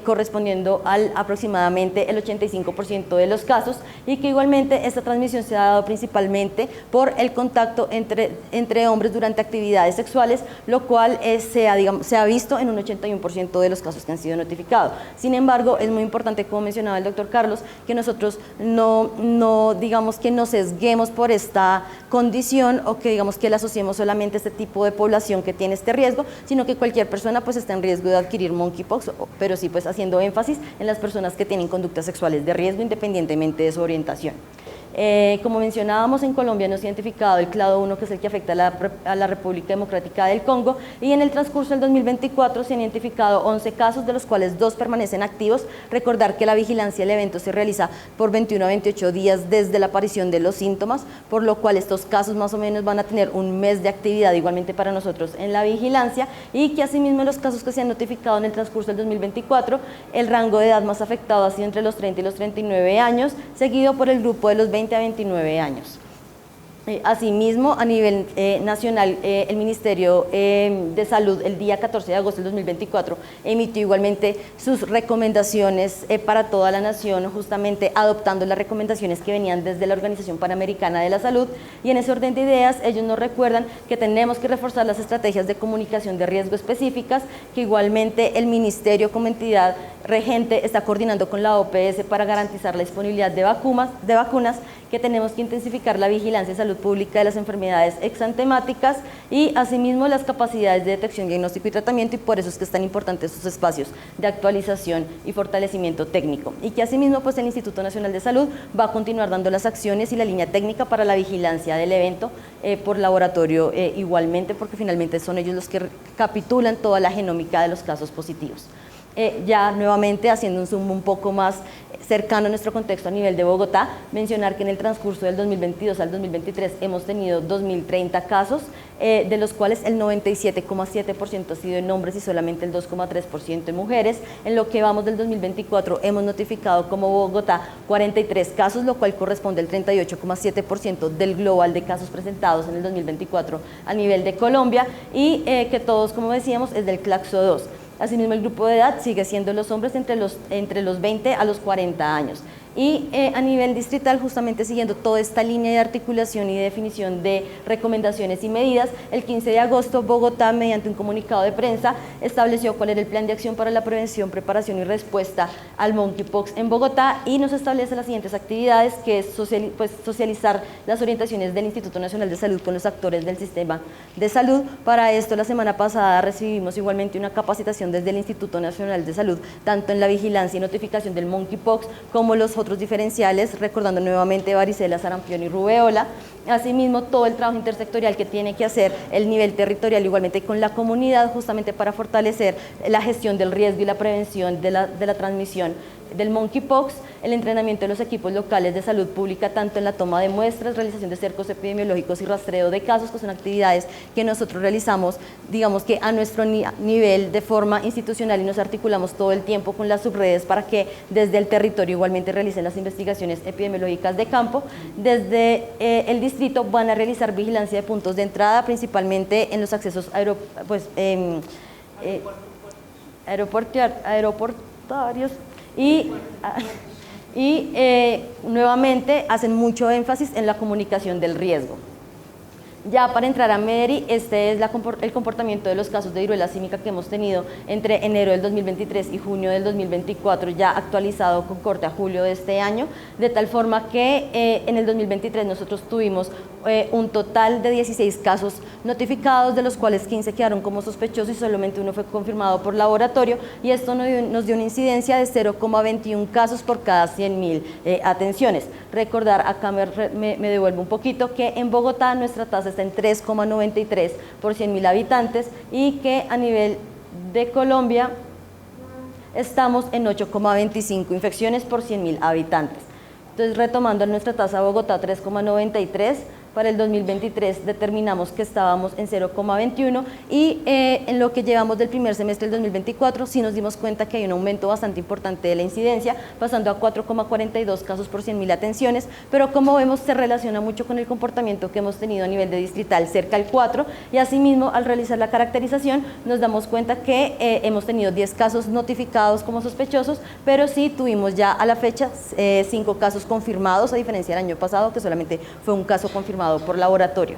Speaker 3: correspondiendo al aproximadamente el 85% de los casos, y que igualmente esta transmisión se ha dado principalmente por el contacto entre hombres durante actividades sexuales, lo cual se ha visto en un 81% de los casos que han sido notificados. Sin embargo, es muy importante, como mencionaba el doctor Carlos, que nosotros no digamos que nos sesguemos por esta condición o que digamos que la asociemos solamente a este tipo de población que tiene este riesgo, sino que cualquier persona pues está en riesgo de adquirir monkeypox, pero sí pues haciendo énfasis en las personas que tienen conductas sexuales de riesgo independientemente de su orientación. Como mencionábamos, en Colombia nos ha identificado el clado 1, que es el que afecta a la República Democrática del Congo, y en el transcurso del 2024 se han identificado 11 casos, de los cuales 2 permanecen activos. Recordar que la vigilancia del evento se realiza por 21 a 28 días desde la aparición de los síntomas, por lo cual estos casos más o menos van a tener un mes de actividad igualmente para nosotros en la vigilancia, y que asimismo en los casos que se han notificado en el transcurso del 2024, el rango de edad más afectado ha sido entre los 30 y los 39 años, seguido por el grupo de los 20 a 29 años. Asimismo, a nivel nacional, el Ministerio de Salud el día 14 de agosto del 2024 emitió igualmente sus recomendaciones para toda la nación, justamente adoptando las recomendaciones que venían desde la Organización Panamericana de la Salud, y en ese orden de ideas ellos nos recuerdan que tenemos que reforzar las estrategias de comunicación de riesgo específicas, que igualmente el Ministerio como entidad regente está coordinando con la OPS para garantizar la disponibilidad de vacunas, que tenemos que intensificar la vigilancia de salud pública de las enfermedades exantemáticas y asimismo las capacidades de detección, diagnóstico y tratamiento, y por eso es que es tan importante estos espacios de actualización y fortalecimiento técnico, y que asimismo pues el Instituto Nacional de Salud va a continuar dando las acciones y la línea técnica para la vigilancia del evento por laboratorio igualmente, porque finalmente son ellos los que recapitulan toda la genómica de los casos positivos. Ya nuevamente haciendo un zoom un poco más cercano a nuestro contexto a nivel de Bogotá, mencionar que en el transcurso del 2022 al 2023 hemos tenido 2.030 casos, de los cuales el 97,7% ha sido en hombres y solamente el 2,3% en mujeres. En lo que vamos del 2024 hemos notificado como Bogotá 43 casos, lo cual corresponde al 38,7% del global de casos presentados en el 2024 a nivel de Colombia, y que todos, como decíamos, es del claxo 2. Asimismo, el grupo de edad sigue siendo los hombres entre los 20 a los 40 años. Y a nivel distrital, justamente siguiendo toda esta línea de articulación y de definición de recomendaciones y medidas, el 15 de agosto Bogotá, mediante un comunicado de prensa, estableció cuál era el plan de acción para la prevención, preparación y respuesta al monkeypox en Bogotá, y nos establece las siguientes actividades, que es socializar las orientaciones del Instituto Nacional de Salud con los actores del sistema de salud. Para esto, la semana pasada recibimos igualmente una capacitación desde el Instituto Nacional de Salud, tanto en la vigilancia y notificación del monkeypox como los otros diferenciales, recordando nuevamente varicela, sarampión y rubeola. Asimismo, todo el trabajo intersectorial que tiene que hacer el nivel territorial igualmente con la comunidad, justamente para fortalecer la gestión del riesgo y la prevención de la transmisión del monkeypox, el entrenamiento de los equipos locales de salud pública, tanto en la toma de muestras, realización de cercos epidemiológicos y rastreo de casos, que son actividades que nosotros realizamos, digamos que a nuestro nivel de forma institucional, y nos articulamos todo el tiempo con las subredes para que desde el territorio igualmente realicen las investigaciones epidemiológicas de campo. Desde el distrito van a realizar vigilancia de puntos de entrada, principalmente en los accesos aeroportuarios, y nuevamente hacen mucho énfasis en la comunicación del riesgo. Ya para entrar a Mederi, este es el comportamiento de los casos de viruela símica que hemos tenido entre enero del 2023 y junio del 2024, ya actualizado con corte a julio de este año, de tal forma que en el 2023 nosotros tuvimos un total de 16 casos notificados, de los cuales 15 quedaron como sospechosos y solamente uno fue confirmado por laboratorio, y esto nos dio una incidencia de 0,21 casos por cada 100.000 atenciones. Recordar, acá me devuelvo un poquito, que en Bogotá nuestra tasa está en 3,93 por 100.000 habitantes, y que a nivel de Colombia estamos en 8,25 infecciones por 100.000 habitantes. Entonces, retomando nuestra tasa de Bogotá, 3,93, para el 2023 determinamos que estábamos en 0,21, y en lo que llevamos del primer semestre del 2024 sí nos dimos cuenta que hay un aumento bastante importante de la incidencia, pasando a 4,42 casos por 100.000 atenciones, pero como vemos se relaciona mucho con el comportamiento que hemos tenido a nivel de distrital, cerca al 4, y asimismo al realizar la caracterización nos damos cuenta que hemos tenido 10 casos notificados como sospechosos, pero sí tuvimos ya a la fecha 5 casos confirmados, a diferencia del año pasado, que solamente fue un caso confirmado por laboratorio.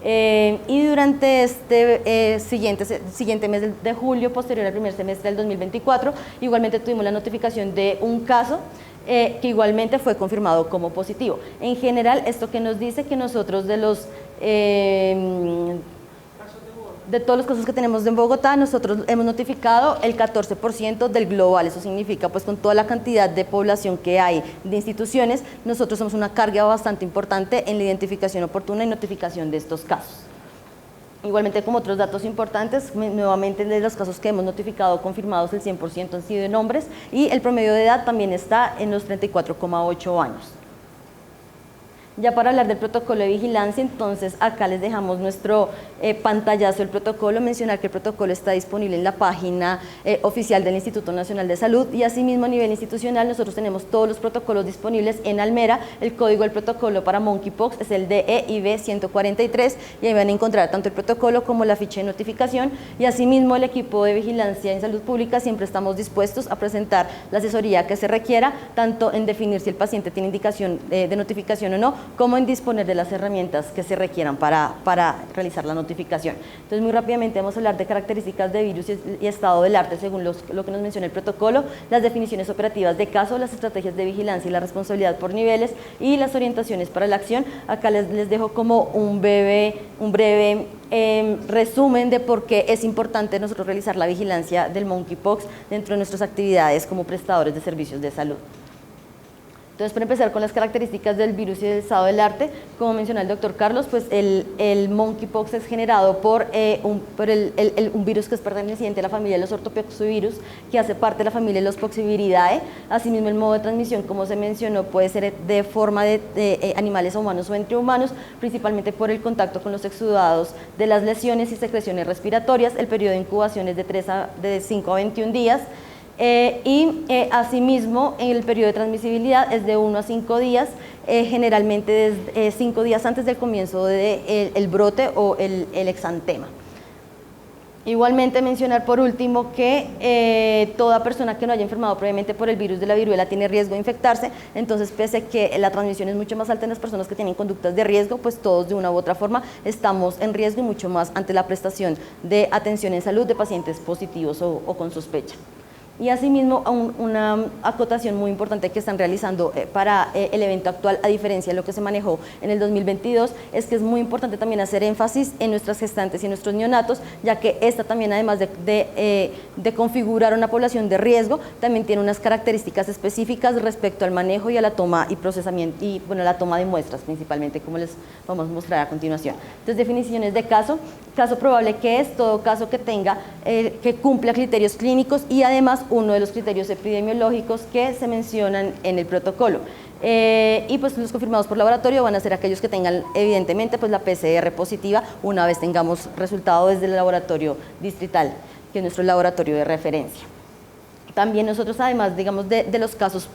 Speaker 3: Y durante este siguiente mes de julio, posterior al primer semestre del 2024, igualmente tuvimos la notificación de un caso que igualmente fue confirmado como positivo. En general, esto que nos dice que nosotros de todos los casos que tenemos en Bogotá, nosotros hemos notificado el 14% del global. Eso significa, pues con toda la cantidad de población que hay de instituciones, nosotros somos una carga bastante importante en la identificación oportuna y notificación de estos casos. Igualmente, como otros datos importantes, nuevamente de los casos que hemos notificado confirmados, el 100% han sido en hombres, y el promedio de edad también está en los 34,8 años. Ya para hablar del protocolo de vigilancia, entonces acá les dejamos nuestro pantallazo del protocolo. Mencionar que el protocolo está disponible en la página oficial del Instituto Nacional de Salud, y asimismo a nivel institucional nosotros tenemos todos los protocolos disponibles en Almera. El código del protocolo para monkeypox es el DEIB 143, y ahí van a encontrar tanto el protocolo como la ficha de notificación, y asimismo el equipo de vigilancia en salud pública siempre estamos dispuestos a presentar la asesoría que se requiera, tanto en definir si el paciente tiene indicación de notificación o no, como en disponer de las herramientas que se requieran para realizar la notificación. Entonces, muy rápidamente vamos a hablar de características de virus y estado del arte según lo que nos menciona el protocolo, las definiciones operativas de caso, las estrategias de vigilancia y la responsabilidad por niveles, y las orientaciones para la acción. Acá les dejo como un breve resumen de por qué es importante nosotros realizar la vigilancia del monkeypox dentro de nuestras actividades como prestadores de servicios de salud. Entonces, para empezar con las características del virus y del estado del arte, como mencionó el doctor Carlos, pues el monkeypox es generado por un virus que es perteneciente a la familia de los ortopoxivirus, que hace parte de la familia de los Poxviridae. Asimismo, el modo de transmisión, como se mencionó, puede ser de forma de animales a humanos o entre humanos, principalmente por el contacto con los exudados de las lesiones y secreciones respiratorias. El periodo de incubación es de 5 a 21 días. Asimismo, el periodo de transmisibilidad es de 1 a 5 días, generalmente 5 días antes del comienzo del brote o el exantema. Igualmente mencionar por último que toda persona que no haya enfermado previamente por el virus de la viruela tiene riesgo de infectarse, entonces pese a que la transmisión es mucho más alta en las personas que tienen conductas de riesgo, pues todos de una u otra forma estamos en riesgo y mucho más ante la prestación de atención en salud de pacientes positivos o con sospecha. Y asimismo, una acotación muy importante que están realizando para el evento actual, a diferencia de lo que se manejó en el 2022, es que es muy importante también hacer énfasis en nuestras gestantes y nuestros neonatos, ya que esta también, además de configurar una población de riesgo, también tiene unas características específicas respecto al manejo y a la toma y procesamiento, y bueno, la toma de muestras principalmente, como les vamos a mostrar a continuación. Entonces, definiciones de caso probable que es todo caso que tenga, que cumpla criterios clínicos y además uno de los criterios epidemiológicos que se mencionan en el protocolo. Y pues los confirmados por laboratorio van a ser aquellos que tengan evidentemente pues la PCR positiva una vez tengamos resultado desde el laboratorio distrital, que es nuestro laboratorio de referencia. También nosotros, además, digamos, de los casos,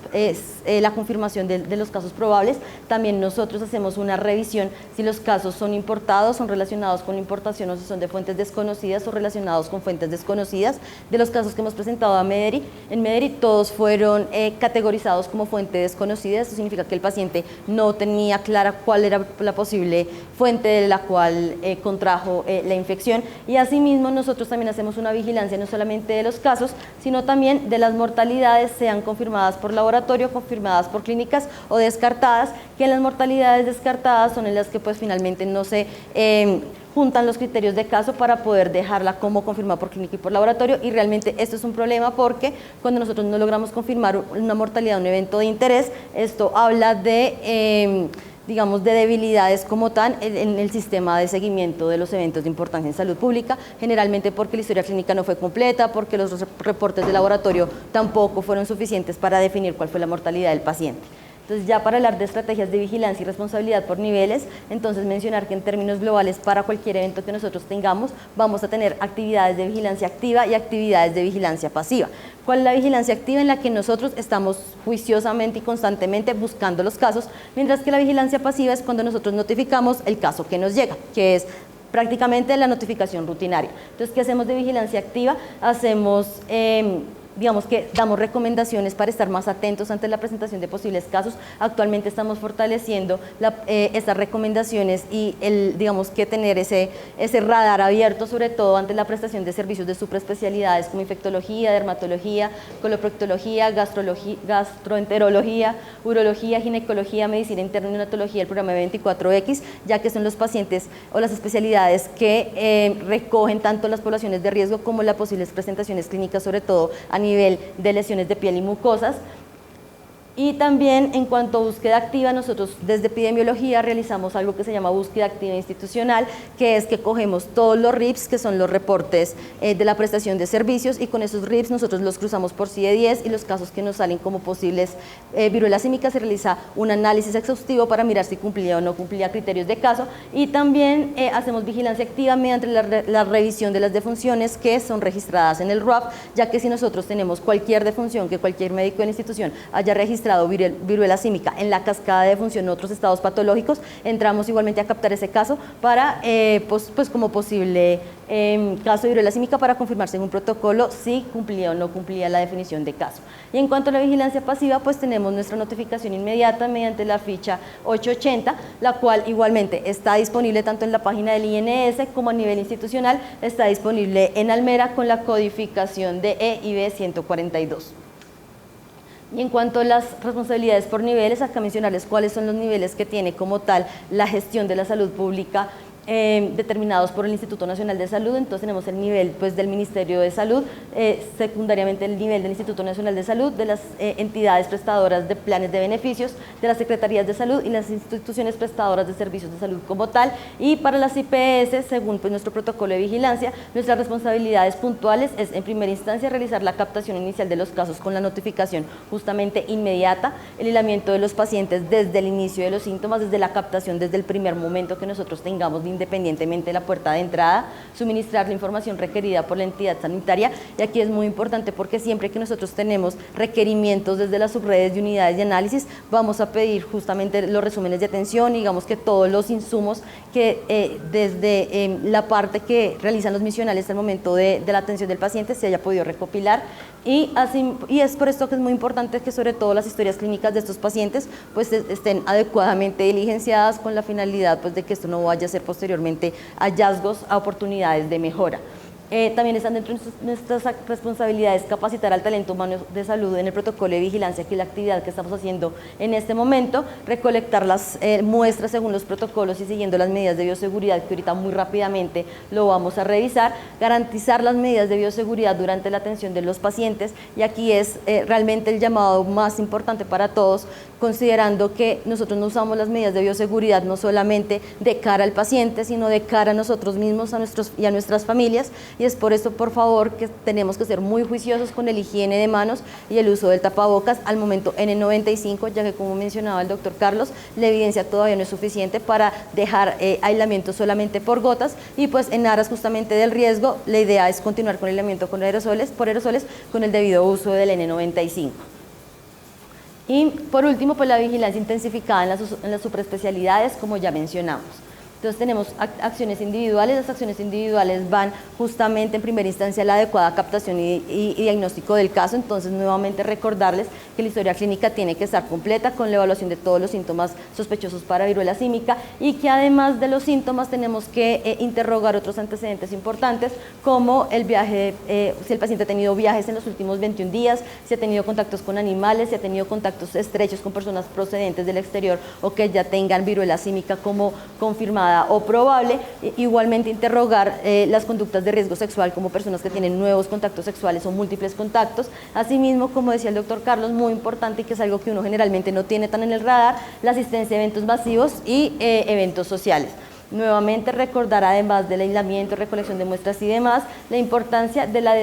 Speaker 3: la confirmación de los casos probables, también nosotros hacemos una revisión si los casos son importados, son relacionados con importación o si son de fuentes desconocidas o relacionados con fuentes desconocidas. De los casos que hemos presentado en Mederi todos fueron categorizados como fuente desconocida. Esto significa que el paciente no tenía clara cuál era la posible fuente de la cual contrajo la infección. Y asimismo nosotros también hacemos una vigilancia no solamente de los casos, sino también de las mortalidades, sean confirmadas por laboratorio, confirmadas por clínicas o descartadas, que en las mortalidades descartadas son en las que pues finalmente no se juntan los criterios de caso para poder dejarla como confirmada por clínica y por laboratorio, y realmente esto es un problema porque cuando nosotros no logramos confirmar una mortalidad, un evento de interés, esto habla de digamos, de debilidades como tal en el sistema de seguimiento de los eventos de importancia en salud pública, generalmente porque la historia clínica no fue completa, porque los reportes de laboratorio tampoco fueron suficientes para definir cuál fue la mortalidad del paciente. Entonces, ya para hablar de estrategias de vigilancia y responsabilidad por niveles, entonces mencionar que en términos globales para cualquier evento que nosotros tengamos, vamos a tener actividades de vigilancia activa y actividades de vigilancia pasiva. ¿Cuál es la vigilancia activa? En la que nosotros estamos juiciosamente y constantemente buscando los casos, mientras que la vigilancia pasiva es cuando nosotros notificamos el caso que nos llega, que es prácticamente la notificación rutinaria. Entonces, ¿qué hacemos de vigilancia activa? Hacemos digamos que damos recomendaciones para estar más atentos ante la presentación de posibles casos. Actualmente estamos fortaleciendo estas recomendaciones y digamos que tener ese radar abierto, sobre todo ante la prestación de servicios de superespecialidades como infectología, dermatología, coloproctología, gastroenterología, urología, ginecología, medicina interna y neonatología, el programa 24X, ya que son los pacientes o las especialidades que recogen tanto las poblaciones de riesgo como las posibles presentaciones clínicas, sobre todo a nivel de lesiones de piel y mucosas. Y también en cuanto a búsqueda activa, nosotros desde epidemiología realizamos algo que se llama búsqueda activa institucional, que es que cogemos todos los RIPS, que son los reportes de la prestación de servicios, y con esos RIPS nosotros los cruzamos por CIE-10 y los casos que nos salen como posibles viruela símica, se realiza un análisis exhaustivo para mirar si cumplía o no cumplía criterios de caso, y también hacemos vigilancia activa mediante la revisión de las defunciones que son registradas en el RUAP, ya que si nosotros tenemos cualquier defunción que cualquier médico de la institución haya registrado viruela símica en la cascada de defunción en otros estados patológicos, entramos igualmente a captar ese caso para, pues como posible caso de viruela símica, para confirmar según protocolo si cumplía o no cumplía la definición de caso. Y en cuanto a la vigilancia pasiva, pues tenemos nuestra notificación inmediata mediante la ficha 880, la cual igualmente está disponible tanto en la página del INS como a nivel institucional, está disponible en Almera con la codificación de EIB 142. Y en cuanto a las responsabilidades por niveles, acá mencionarles cuáles son los niveles que tiene como tal la gestión de la salud pública determinados por el Instituto Nacional de Salud. Entonces tenemos el nivel pues del Ministerio de Salud, secundariamente el nivel del Instituto Nacional de Salud, de las entidades prestadoras de planes de beneficios, de las secretarías de salud y las instituciones prestadoras de servicios de salud como tal. Y para las IPS, según pues nuestro protocolo de vigilancia, nuestras responsabilidades puntuales es en primera instancia realizar la captación inicial de los casos con la notificación justamente inmediata, el aislamiento de los pacientes desde el inicio de los síntomas, desde la captación, desde el primer momento que nosotros tengamos independientemente de la puerta de entrada, suministrar la información requerida por la entidad sanitaria, y aquí es muy importante porque siempre que nosotros tenemos requerimientos desde las subredes de unidades de análisis, vamos a pedir justamente los resúmenes de atención, digamos que todos los insumos que desde la parte que realizan los misionales al momento de la atención del paciente se haya podido recopilar, y es por esto que es muy importante que sobre todo las historias clínicas de estos pacientes pues estén adecuadamente diligenciadas con la finalidad pues de que esto no vaya a ser posteriormente hallazgos a oportunidades de mejora. También están dentro de nuestras responsabilidades capacitar al talento humano de salud en el protocolo de vigilancia, que es la actividad que estamos haciendo en este momento, recolectar las muestras según los protocolos y siguiendo las medidas de bioseguridad, que ahorita muy rápidamente lo vamos a revisar, garantizar las medidas de bioseguridad durante la atención de los pacientes, y aquí es realmente el llamado más importante para todos, considerando que nosotros no usamos las medidas de bioseguridad no solamente de cara al paciente, sino de cara a nosotros mismos y a nuestras familias, y es por eso, por favor, que tenemos que ser muy juiciosos con el higiene de manos y el uso del tapabocas al momento N95, ya que, como mencionaba el doctor Carlos, la evidencia todavía no es suficiente para dejar aislamiento solamente por gotas, y pues en aras justamente del riesgo, la idea es continuar con el aislamiento por aerosoles con el debido uso del N95. Y por último, pues la vigilancia intensificada en las superespecialidades, como ya mencionamos. Entonces tenemos acciones individuales. Las acciones individuales van justamente en primera instancia a la adecuada captación y diagnóstico del caso. Entonces nuevamente recordarles que la historia clínica tiene que estar completa con la evaluación de todos los síntomas sospechosos para viruela símica, y que además de los síntomas tenemos que interrogar otros antecedentes importantes como el viaje, si el paciente ha tenido viajes en los últimos 21 días, si ha tenido contactos con animales, si ha tenido contactos estrechos con personas procedentes del exterior o que ya tengan viruela símica como confirmada o probable. Igualmente interrogar las conductas de riesgo sexual como personas que tienen nuevos contactos sexuales o múltiples contactos. Asimismo, como decía el doctor Carlos, muy importante y que es algo que uno generalmente no tiene tan en el radar, la asistencia a eventos masivos y eventos sociales. Nuevamente recordar, además del aislamiento, recolección de muestras y demás, la importancia de la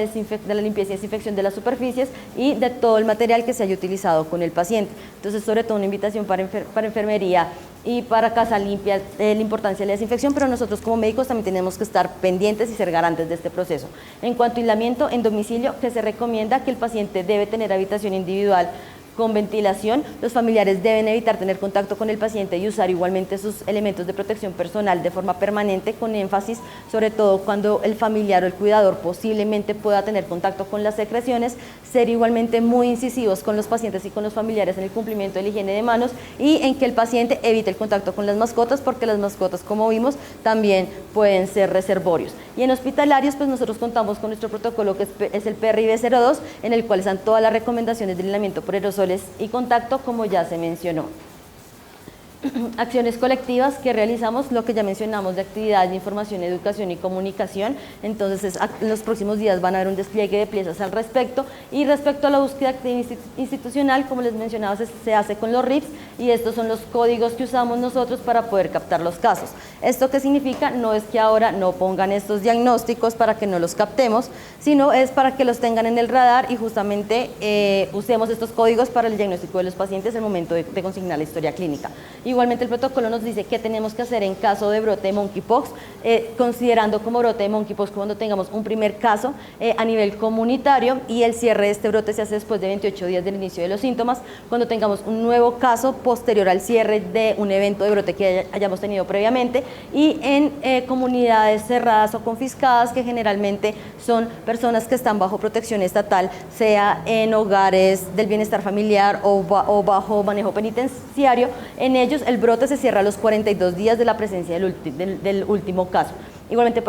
Speaker 3: limpieza y desinfección de las superficies y de todo el material que se haya utilizado con el paciente. Entonces, sobre todo una invitación para enfermería y para Casa Limpia, la importancia de la desinfección, pero nosotros como médicos también tenemos que estar pendientes y ser garantes de este proceso. En cuanto a aislamiento en domicilio, que se recomienda que el paciente debe tener habitación individual con ventilación, los familiares deben evitar tener contacto con el paciente y usar igualmente sus elementos de protección personal de forma permanente, con énfasis sobre todo cuando el familiar o el cuidador posiblemente pueda tener contacto con las secreciones, ser igualmente muy incisivos con los pacientes y con los familiares en el cumplimiento de la higiene de manos y en que el paciente evite el contacto con las mascotas, porque las mascotas, como vimos, también pueden ser reservorios. Y en hospitalarios, pues nosotros contamos con nuestro protocolo que es el PRIB02, en el cual están todas las recomendaciones de aislamiento por aerosoles y contacto, como ya se mencionó. Acciones colectivas que realizamos, lo que ya mencionamos de actividades de información, educación y comunicación. Entonces en los próximos días van a haber un despliegue de piezas al respecto. Y respecto a la búsqueda institucional, como les mencionaba, se hace con los RIPs, y estos son los códigos que usamos nosotros para poder captar los casos. ¿Esto qué significa? No es que ahora no pongan estos diagnósticos para que no los captemos, sino es para que los tengan en el radar y justamente usemos estos códigos para el diagnóstico de los pacientes en el momento de consignar la historia clínica. Igualmente el protocolo nos dice qué tenemos que hacer en caso de brote de monkeypox, considerando como brote de monkeypox cuando tengamos un primer caso a nivel comunitario, y el cierre de este brote se hace después de 28 días del inicio de los síntomas, cuando tengamos un nuevo caso posterior al cierre de un evento de brote que hayamos tenido previamente, y en comunidades cerradas o confiscadas, que generalmente son personas que están bajo protección estatal, sea en hogares del bienestar familiar o bajo manejo penitenciario. En ellos el brote se cierra a los 42 días de la presencia del último caso. Igualmente,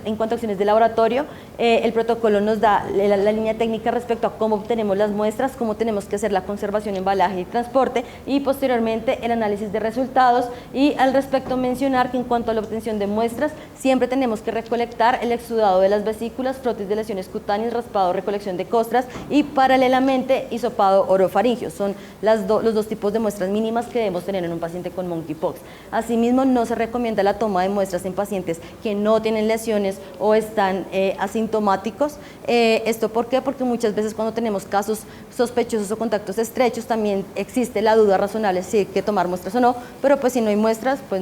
Speaker 3: en cuanto a acciones de laboratorio, el protocolo nos da la línea técnica respecto a cómo obtenemos las muestras, cómo tenemos que hacer la conservación, embalaje y transporte, y posteriormente el análisis de resultados. Y al respecto mencionar que en cuanto a la obtención de muestras, siempre tenemos que recolectar el exudado de las vesículas, frotis de lesiones cutáneas, raspado, recolección de costras y paralelamente hisopado orofaringio. Son los dos tipos de muestras mínimas que debemos tener en un paciente con monkeypox. Asimismo, no se recomienda la toma de muestras en pacientes que no tienen lesiones o están asintomáticos. ¿Esto por qué? Porque muchas veces cuando tenemos casos sospechosos o contactos estrechos también existe la duda razonable si hay que tomar muestras o no, pero pues si no hay muestras, pues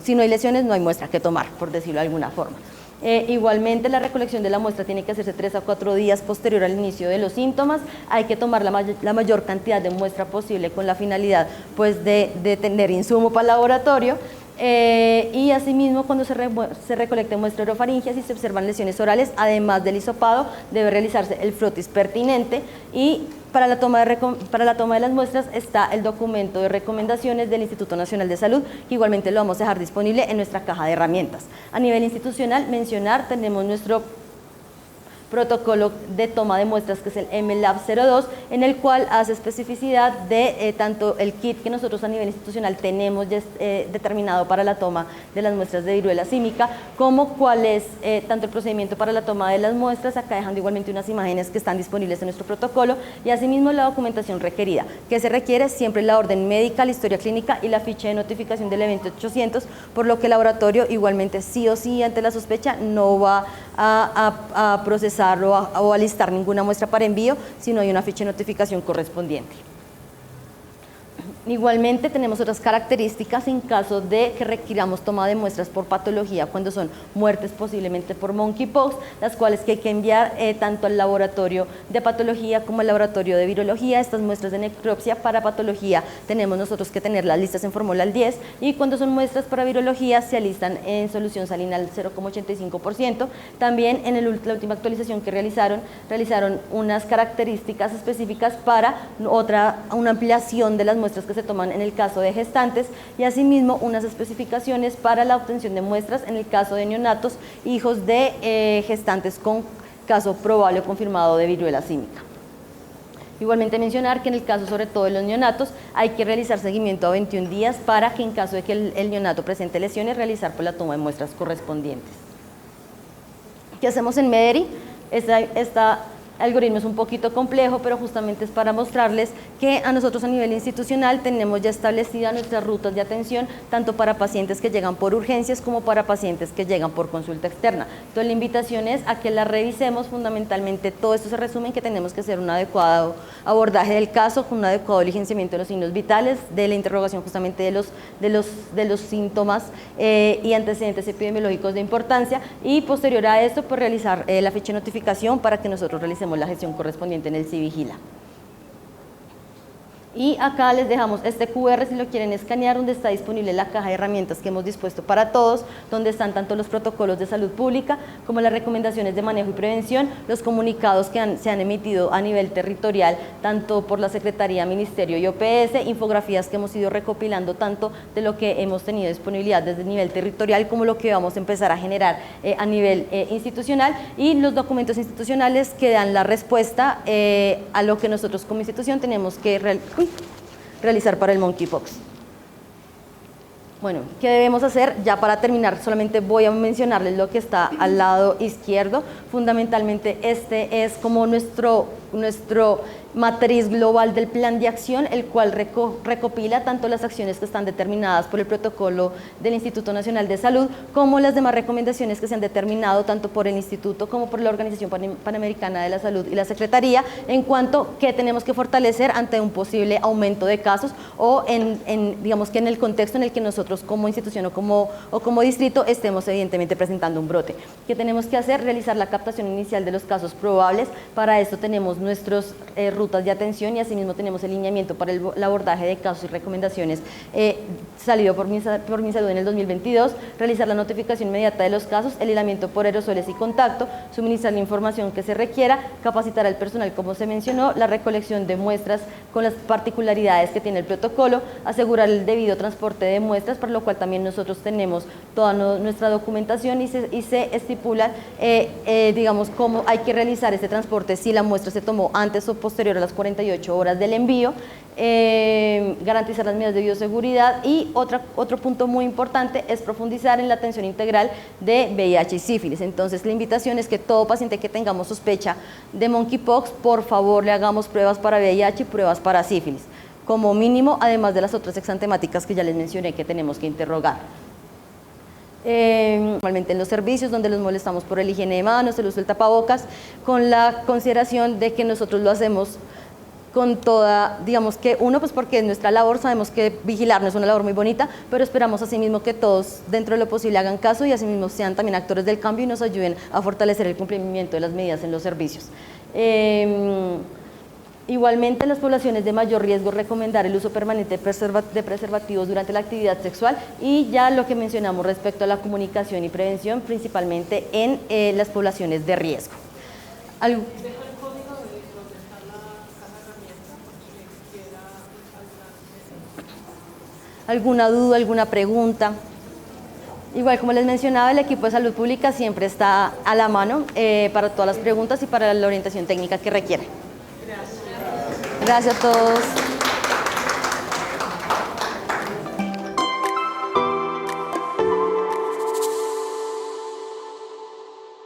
Speaker 3: si no hay lesiones, no hay muestra que tomar, por decirlo de alguna forma. Igualmente la recolección de la muestra tiene que hacerse 3 a 4 días posterior al inicio de los síntomas. Hay que tomar la mayor cantidad de muestra posible con la finalidad pues, de tener insumo para el laboratorio. Y asimismo cuando se recolecta muestra orofaringia, si se observan lesiones orales, además del hisopado, debe realizarse el frotis pertinente. Y para la toma de las muestras está el documento de recomendaciones del Instituto Nacional de Salud, que igualmente lo vamos a dejar disponible en nuestra caja de herramientas. A nivel institucional, tenemos nuestro protocolo de toma de muestras, que es el MLab 02, en el cual hace especificidad de tanto el kit que nosotros a nivel institucional tenemos ya, determinado para la toma de las muestras de viruela símica, como cuál es tanto el procedimiento para la toma de las muestras, acá dejando igualmente unas imágenes que están disponibles en nuestro protocolo, y asimismo la documentación requerida, que se requiere siempre la orden médica, la historia clínica y la ficha de notificación del evento 800, por lo que el laboratorio igualmente sí o sí ante la sospecha no va a procesar o a listar ninguna muestra para envío si no hay una ficha de notificación correspondiente. Igualmente tenemos otras características en caso de que requiramos toma de muestras por patología, cuando son muertes posiblemente por monkeypox, las cuales que hay que enviar tanto al laboratorio de patología como al laboratorio de virología. Estas muestras de necropsia para patología tenemos nosotros que tener las listas en Formulal 10, y cuando son muestras para virología se alistan en solución salina al 0,85%. También en la última actualización que realizaron unas características específicas para una ampliación de las muestras que se toman en el caso de gestantes, y asimismo unas especificaciones para la obtención de muestras en el caso de neonatos, hijos de gestantes con caso probable o confirmado de viruela símica. Igualmente mencionar que en el caso sobre todo de los neonatos hay que realizar seguimiento a 21 días para que en caso de que el neonato presente lesiones realizar pues, la toma de muestras correspondientes. ¿Qué hacemos en Mederi? Esta algoritmo es un poquito complejo, pero justamente es para mostrarles que a nosotros a nivel institucional tenemos ya establecidas nuestras rutas de atención, tanto para pacientes que llegan por urgencias como para pacientes que llegan por consulta externa. Entonces la invitación es a que la revisemos. Fundamentalmente todo esto se resume en que tenemos que hacer un adecuado abordaje del caso, con un adecuado diligenciamiento de los signos vitales, de la interrogación justamente de los síntomas y antecedentes epidemiológicos de importancia, y posterior a esto pues realizar la ficha de notificación para que nosotros realicemos la gestión correspondiente en el CIVIGILA. Y acá les dejamos este QR si lo quieren escanear, donde está disponible la caja de herramientas que hemos dispuesto para todos, donde están tanto los protocolos de salud pública como las recomendaciones de manejo y prevención, los comunicados que se han emitido a nivel territorial, tanto por la Secretaría, Ministerio y OPS, infografías que hemos ido recopilando tanto de lo que hemos tenido disponibilidad desde el nivel territorial como lo que vamos a empezar a generar a nivel institucional, y los documentos institucionales que dan la respuesta a lo que nosotros como institución tenemos que realizar para el monkeypox. Bueno, ¿qué debemos hacer? Ya para terminar, solamente voy a mencionarles lo que está al lado izquierdo. Fundamentalmente este es como nuestro matriz global del plan de acción, el cual recopila tanto las acciones que están determinadas por el protocolo del Instituto Nacional de Salud, como las demás recomendaciones que se han determinado tanto por el Instituto como por la Organización Panamericana de la Salud y la Secretaría, en cuanto que tenemos que fortalecer ante un posible aumento de casos o digamos que en el contexto en el que nosotros como institución o como distrito estemos evidentemente presentando un brote. ¿Qué tenemos que hacer? Realizar la captación inicial de los casos probables. Para esto tenemos nuestros rutas de atención, y asimismo tenemos el lineamiento para el abordaje de casos y recomendaciones salido por MinSalud en el 2022, realizar la notificación inmediata de los casos, el aislamiento por aerosoles y contacto, suministrar la información que se requiera, capacitar al personal como se mencionó, la recolección de muestras con las particularidades que tiene el protocolo, asegurar el debido transporte de muestras, para lo cual también nosotros tenemos toda nuestra documentación y se estipula digamos cómo hay que realizar este transporte si la muestra se tomó antes o posterior a las 48 horas del envío, garantizar las medidas de bioseguridad, y otro punto muy importante es profundizar en la atención integral de VIH y sífilis. Entonces la invitación es que todo paciente que tengamos sospecha de monkeypox, por favor le hagamos pruebas para VIH y pruebas para sífilis, como mínimo, además de las otras exantemáticas que ya les mencioné que tenemos que interrogar. Normalmente en los servicios donde los molestamos por el higiene de manos, el uso del tapabocas, con la consideración de que nosotros lo hacemos con toda, digamos que uno, pues porque es nuestra labor, sabemos que vigilar no es una labor muy bonita, pero esperamos asimismo que todos dentro de lo posible hagan caso y asimismo sean también actores del cambio y nos ayuden a fortalecer el cumplimiento de las medidas en los servicios. Igualmente en las poblaciones de mayor riesgo recomendar el uso permanente de preservativos durante la actividad sexual y ya lo que mencionamos respecto a la comunicación y prevención, principalmente en las poblaciones de riesgo. ¿Alguna duda, alguna pregunta? Igual, como les mencionaba, el equipo de salud pública siempre está a la mano para todas las preguntas y para la orientación técnica que requieran. Gracias a todos.